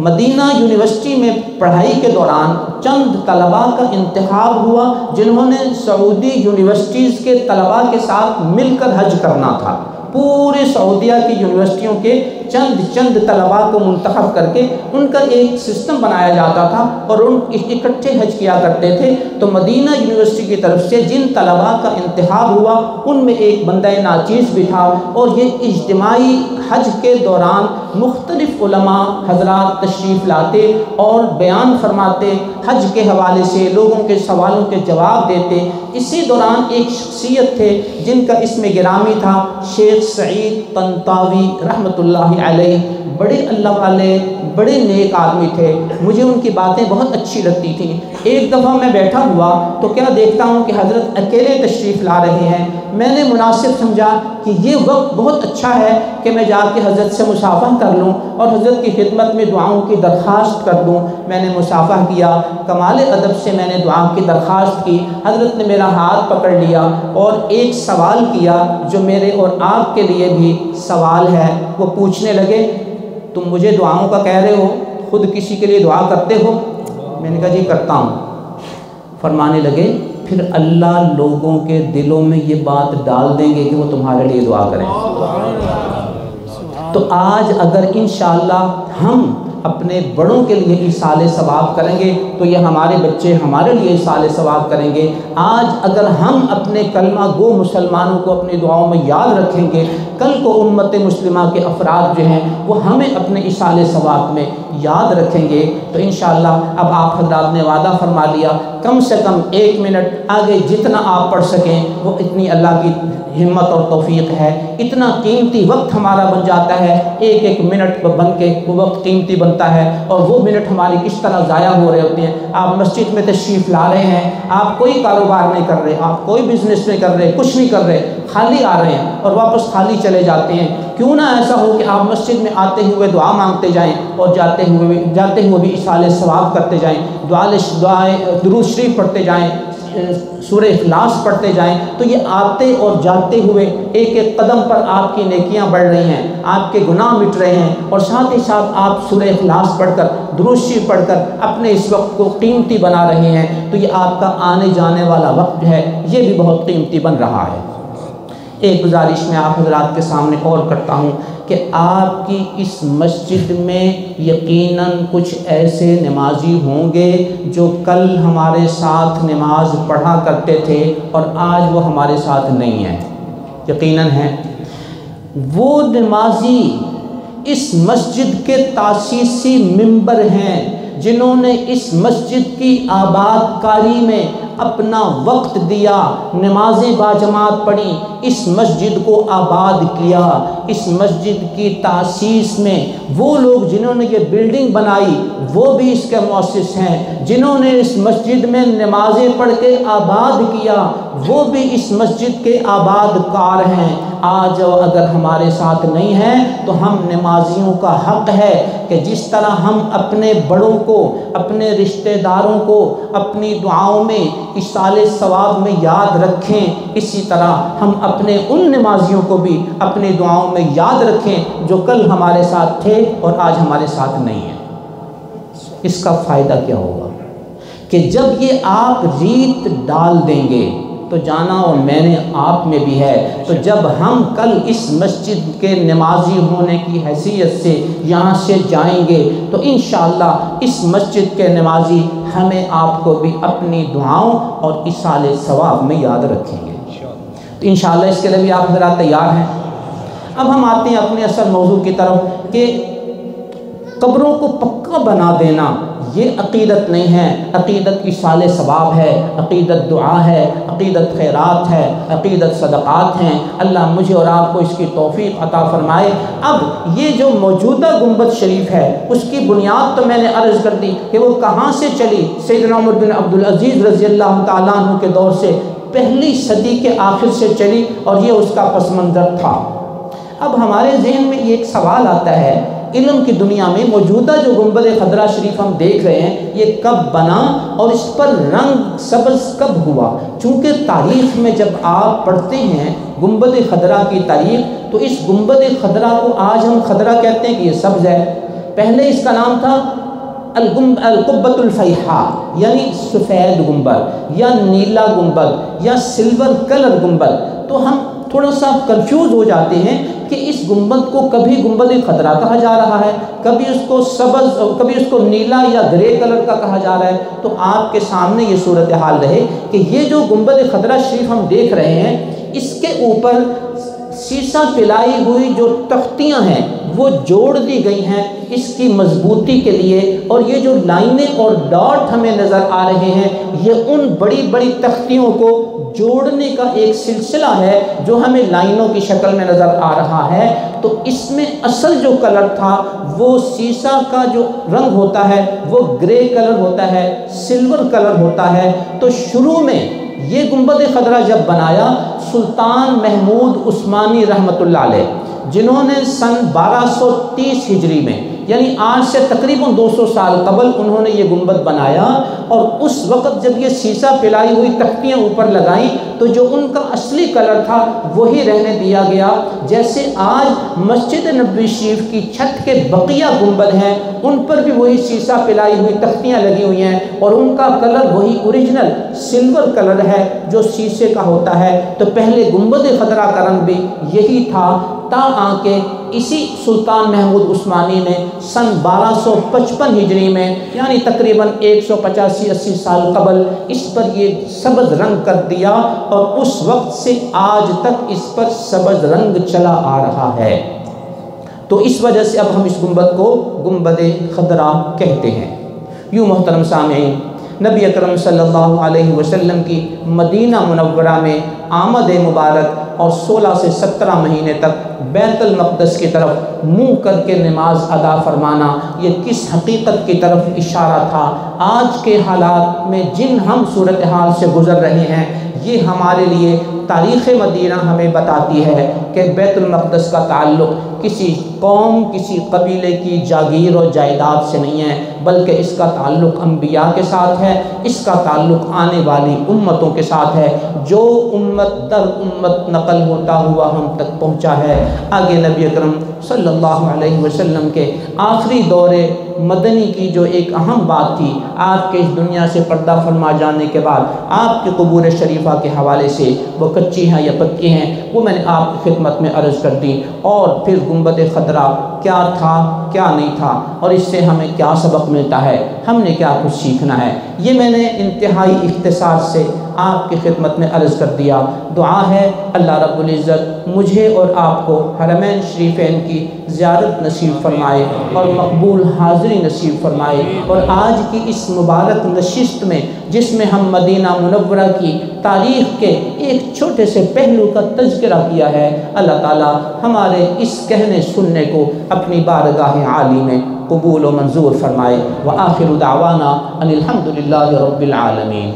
Speaker 1: مدینہ یونیورسٹی میں پڑھائی کے دوران چند طلباء کا انتخاب ہوا جنہوں نے سعودی یونیورسٹیز کے طلباء کے ساتھ مل کر حج کرنا تھا۔ پورے سعودیہ کی یونیورسٹیوں کے چند طلباء کو منتخب کر کے ان کا ایک سسٹم بنایا جاتا تھا اور ان اکٹھے حج کیا کرتے تھے۔ تو مدینہ یونیورسٹی کی طرف سے جن طلباء کا انتخاب ہوا ان میں ایک بندہ ناچیز بھی تھا، اور یہ اجتماعی حج کے دوران مختلف علماء حضرات تشریف لاتے اور بیان فرماتے، حج کے حوالے سے لوگوں کے سوالوں کے جواب دیتے۔ اسی دوران ایک شخصیت تھے جن کا اسم گرامی تھا شیخ سعید طنطاوی رحمۃ اللہ علیہ، بڑے اللہ والے، بڑے نیک آدمی تھے، مجھے ان کی باتیں بہت اچھی لگتی تھیں۔ ایک دفعہ میں بیٹھا ہوا تو کیا دیکھتا ہوں کہ حضرت اکیلے تشریف لا رہے ہیں۔ میں نے مناسب سمجھا کہ یہ وقت بہت اچھا ہے کہ میں جا کے حضرت سے مصافحہ کر لوں اور حضرت کی خدمت میں دعاؤں کی درخواست کر دوں۔ میں نے مصافحہ کیا، کمال ادب سے میں نے دعا کی درخواست کی۔ حضرت نے میرا ہاتھ پکڑ لیا اور ایک سوال کیا جو میرے اور آپ کے لیے بھی سوال ہے۔ وہ پوچھنے لگے تم مجھے دعاؤں کا کہہ رہے ہو، خود کسی کے لیے دعا کرتے ہو؟ میں نے کہا جی کرتا ہوں۔ فرمانے لگے پھر اللہ لوگوں کے دلوں میں یہ بات ڈال دیں گے کہ وہ تمہارے لیے دعا کریں۔ تو آج اگر انشاءاللہ ہم اپنے بڑوں کے لیے ایصال ثواب کریں گے تو یہ ہمارے بچے ہمارے لیے ایصال ثواب کریں گے۔ آج اگر ہم اپنے کلمہ گو مسلمانوں کو اپنی دعاؤں میں یاد رکھیں گے، کل کو امت مسلمہ کے افراد جو ہیں وہ ہمیں اپنے ایصال ثواب میں یاد رکھیں گے۔ تو انشاءاللہ اب آپ حضرات نے وعدہ فرما لیا، کم سے کم 1 منٹ آگے جتنا آپ پڑھ سکیں وہ اتنی اللہ کی ہمت اور توفیق ہے۔ اتنا قیمتی وقت ہمارا بن جاتا ہے، 1 منٹ بن کے وہ وقت قیمتی بنتا ہے، اور وہ منٹ ہماری کس طرح ضائع ہو رہے ہوتے ہیں۔ آپ مسجد میں تشریف لا رہے ہیں، آپ کوئی کاروبار نہیں کر رہے، آپ کوئی بزنس نہیں کر رہے، کچھ نہیں کر رہے، خالی آ رہے ہیں اور واپس خالی چلے جاتے ہیں۔ کیوں نہ ایسا ہو کہ آپ مسجد میں آتے ہوئے دعا مانگتے جائیں اور جاتے ہوئے بھی ایصال ثواب کرتے جائیں، دعائیں درود شریف پڑھتے جائیں، سورہ اخلاص پڑھتے جائیں، تو یہ آتے اور جاتے ہوئے ایک ایک قدم پر آپ کی نیکیاں بڑھ رہی ہیں، آپ کے گناہ مٹ رہے ہیں، اور ساتھ ہی ساتھ آپ سورہ اخلاص پڑھ کر درود شریف پڑھ کر اپنے اس وقت کو قیمتی بنا رہے ہیں۔ تو یہ آپ کا آنے جانے والا وقت جو ہے یہ بھی بہت قیمتی بن رہا ہے۔ ایک گزارش میں آپ حضرات کے سامنے اور کرتا ہوں کہ آپ کی اس مسجد میں یقیناً کچھ ایسے نمازی ہوں گے جو کل ہمارے ساتھ نماز پڑھا کرتے تھے اور آج وہ ہمارے ساتھ نہیں ہیں، یقیناً ہیں۔ وہ نمازی اس مسجد کے تاسیسی ممبر ہیں جنہوں نے اس مسجد کی آباد کاری میں اپنا وقت دیا، نمازیں باجماعت پڑھی، اس مسجد کو آباد کیا۔ اس مسجد کی تاسیس میں وہ لوگ جنہوں نے یہ بلڈنگ بنائی وہ بھی اس کے مؤسس ہیں، جنہوں نے اس مسجد میں نمازیں پڑھ کے آباد کیا وہ بھی اس مسجد کے آباد کار ہیں۔ آج اگر ہمارے ساتھ نہیں ہیں تو ہم نمازیوں کا حق ہے کہ جس طرح ہم اپنے بڑوں کو، اپنے رشتہ داروں کو اپنی دعاؤں میں ایصال ثواب میں یاد رکھیں، اسی طرح ہم اپنے ان نمازیوں کو بھی اپنی دعاؤں میں یاد رکھیں جو کل ہمارے ساتھ تھے اور آج ہمارے ساتھ نہیں ہیں۔ اس کا فائدہ کیا ہوگا کہ جب یہ آپ ریت ڈال دیں گے تو جانا اور میں نے آپ میں بھی ہے، تو جب ہم کل اس مسجد کے نمازی ہونے کی حیثیت سے یہاں سے جائیں گے تو انشاءاللہ اس مسجد کے نمازی ہمیں آپ کو بھی اپنی دعاؤں اور ایصال ثواب میں یاد رکھیں گے۔ تو انشاءاللہ اس کے لیے بھی آپ حضرات تیار ہیں۔ اب ہم آتے ہیں اپنے اصل موضوع کی طرف کہ قبروں کو پکا بنا دینا یہ عقیدت نہیں ہے، عقیدت ایصال ثواب ہے، عقیدت دعا ہے، عقیدت خیرات ہے، عقیدت صدقات ہیں۔ اللہ مجھے اور آپ کو اس کی توفیق عطا فرمائے۔ اب یہ جو موجودہ گنبد شریف ہے اس کی بنیاد تو میں نے عرض کر دی کہ وہ کہاں سے چلی، سیدنا عمر بن عبدالعزیز رضی اللہ تعالیٰ عنہ کے دور سے، پہلی صدی کے آخر سے چلی، اور یہ اس کا پس منظر تھا۔ اب ہمارے ذہن میں یہ ایک سوال آتا ہے، علم کی دنیا میں موجودہ جو گنبد خضرا شریف ہم دیکھ رہے ہیں یہ کب بنا اور اس پر رنگ سبز کب ہوا؟ چونکہ تاریخ میں جب آپ پڑھتے ہیں گنبد خضرا کی تاریخ تو اس گنبد خضرا کو آج ہم خضرا کہتے ہیں کہ یہ سبز ہے، پہلے اس کا نام تھا القبۃ الفیحاء یعنی سفید گنبد یا نیلا گنبد یا سلور کلر گنبد۔ تو ہم تھوڑا سا کنفیوز ہو جاتے ہیں کہ اس گنبد کو کبھی گنبد خضرا کہا جا رہا ہے، کبھی اس کو سبز، کبھی اس کو نیلا یا گرے کلر کا کہا جا رہا ہے۔ تو آپ کے سامنے یہ صورتحال رہے کہ یہ جو گنبد خضرا شریف ہم دیکھ رہے ہیں اس کے اوپر سیسہ پلائی ہوئی جو تختیاں ہیں وہ جوڑ دی گئی ہیں اس کی مضبوطی کے لیے، اور یہ جو لائنیں اور ڈاٹ ہمیں نظر آ رہے ہیں یہ ان بڑی بڑی تختیوں کو جوڑنے کا ایک سلسلہ ہے جو ہمیں لائنوں کی شکل میں نظر آ رہا ہے۔ تو اس میں اصل جو کلر تھا وہ سیسہ کا جو رنگ ہوتا ہے وہ گرے کلر ہوتا ہے، سلور کلر ہوتا ہے۔ تو شروع میں یہ گنبد خضرا جب بنایا سلطان محمود عثمانی رحمۃ اللہ علیہ، جنہوں نے سن 1230 ہجری میں یعنی آج سے تقریباً 200 سال قبل انہوں نے یہ گنبد بنایا، اور اس وقت جب یہ سیسہ پلائی ہوئی تختیاں اوپر لگائیں تو جو ان کا اصلی کلر تھا وہی رہنے دیا گیا۔ جیسے آج مسجد نبوی شریف کی چھت کے بقیہ گنبد ہیں ان پر بھی وہی سیسہ پلائی ہوئی تختیاں لگی ہوئی ہیں اور ان کا کلر وہی اوریجنل سلور کلر ہے جو سیسے کا ہوتا ہے۔ تو پہلے گنبد خضرا کا رنگ بھی یہی تھا۔ آ اسی سلطان محمود عثمانی نے سن 1255 ہجری میں یعنی تقریباً 185-80 سال قبل اس پر یہ سبز رنگ کر دیا، اور اس وقت سے آج تک اس پر سبز رنگ چلا آ رہا ہے۔ تو اس وجہ سے اب ہم اس گنبد کو گنبد خضرا کہتے ہیں۔ یوں محترم سامعین، نبی اکرم صلی اللہ علیہ وسلم کی مدینہ منورہ میں آمد مبارک اور 16 سے 17 مہینے تک بیت المقدس کی طرف منہ کر کے نماز ادا فرمانا، یہ کس حقیقت کی طرف اشارہ تھا؟ آج کے حالات میں جن ہم صورتحال سے گزر رہے ہیں، یہ ہمارے لیے تاریخ مدینہ ہمیں بتاتی ہے کہ بیت المقدس کا تعلق کسی قوم، کسی قبیلے کی جاگیر اور جائیداد سے نہیں ہے، بلکہ اس کا تعلق انبیاء کے ساتھ ہے، اس کا تعلق آنے والی امتوں کے ساتھ ہے، جو امت در امت نقل ہوتا ہوا ہم تک پہنچا ہے۔ آگے نبی اکرم صلی اللہ علیہ وسلم کے آخری دور مدنی کی جو ایک اہم بات تھی، آپ کے اس دنیا سے پردہ فرما جانے کے بعد آپ کی قبور شریفہ کے حوالے سے، وہ کچی ہیں یا پکی ہیں، وہ میں نے آپ کی خدمت میں عرض کر دی، اور پھر گنبد خضرا کیا تھا کیا نہیں تھا، اور اس سے ہمیں کیا سبق ملتا ہے، ہم نے کیا کچھ سیکھنا ہے، یہ میں نے انتہائی اختصار سے آپ کی خدمت میں عرض کر دیا۔ دعا ہے اللہ رب العزت مجھے اور آپ کو حرمین شریفین کی زیارت نصیب فرمائے اور مقبول حاضری نصیب فرمائے، اور آج کی اس مبارک نشست میں جس میں ہم مدینہ منورہ کی تاریخ کے ایک چھوٹے سے پہلو کا تذکرہ کیا ہے، اللہ تعالی ہمارے اس کہنے سننے کو اپنی بارگاہ عالی میں قبول و منظور فرمائے۔ وآخر دعوانا ان الحمد للہ رب العالمین۔